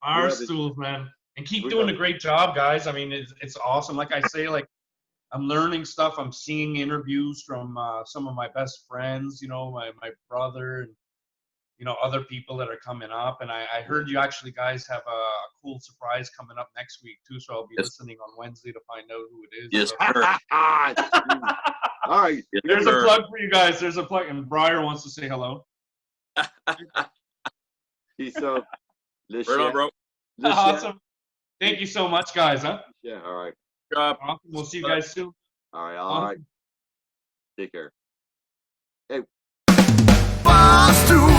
Barstools, man, and keep doing a great job, guys. I mean, it's awesome. Like I say, like I'm learning stuff. I'm seeing interviews from some of my best friends. My brother and other people that are coming up. And I heard you actually guys have a cool surprise coming up next week too. So I'll be listening on Wednesday to find out who it is. Yes, so. All right. There's a plug for you guys. There's a plug, and Briar wants to say hello. Peace out. Right on, bro. Awesome. Thank you so much, guys. Huh? Yeah. All right. Awesome. We'll see you guys soon. All right. All right. Take care. Hey. Barstools.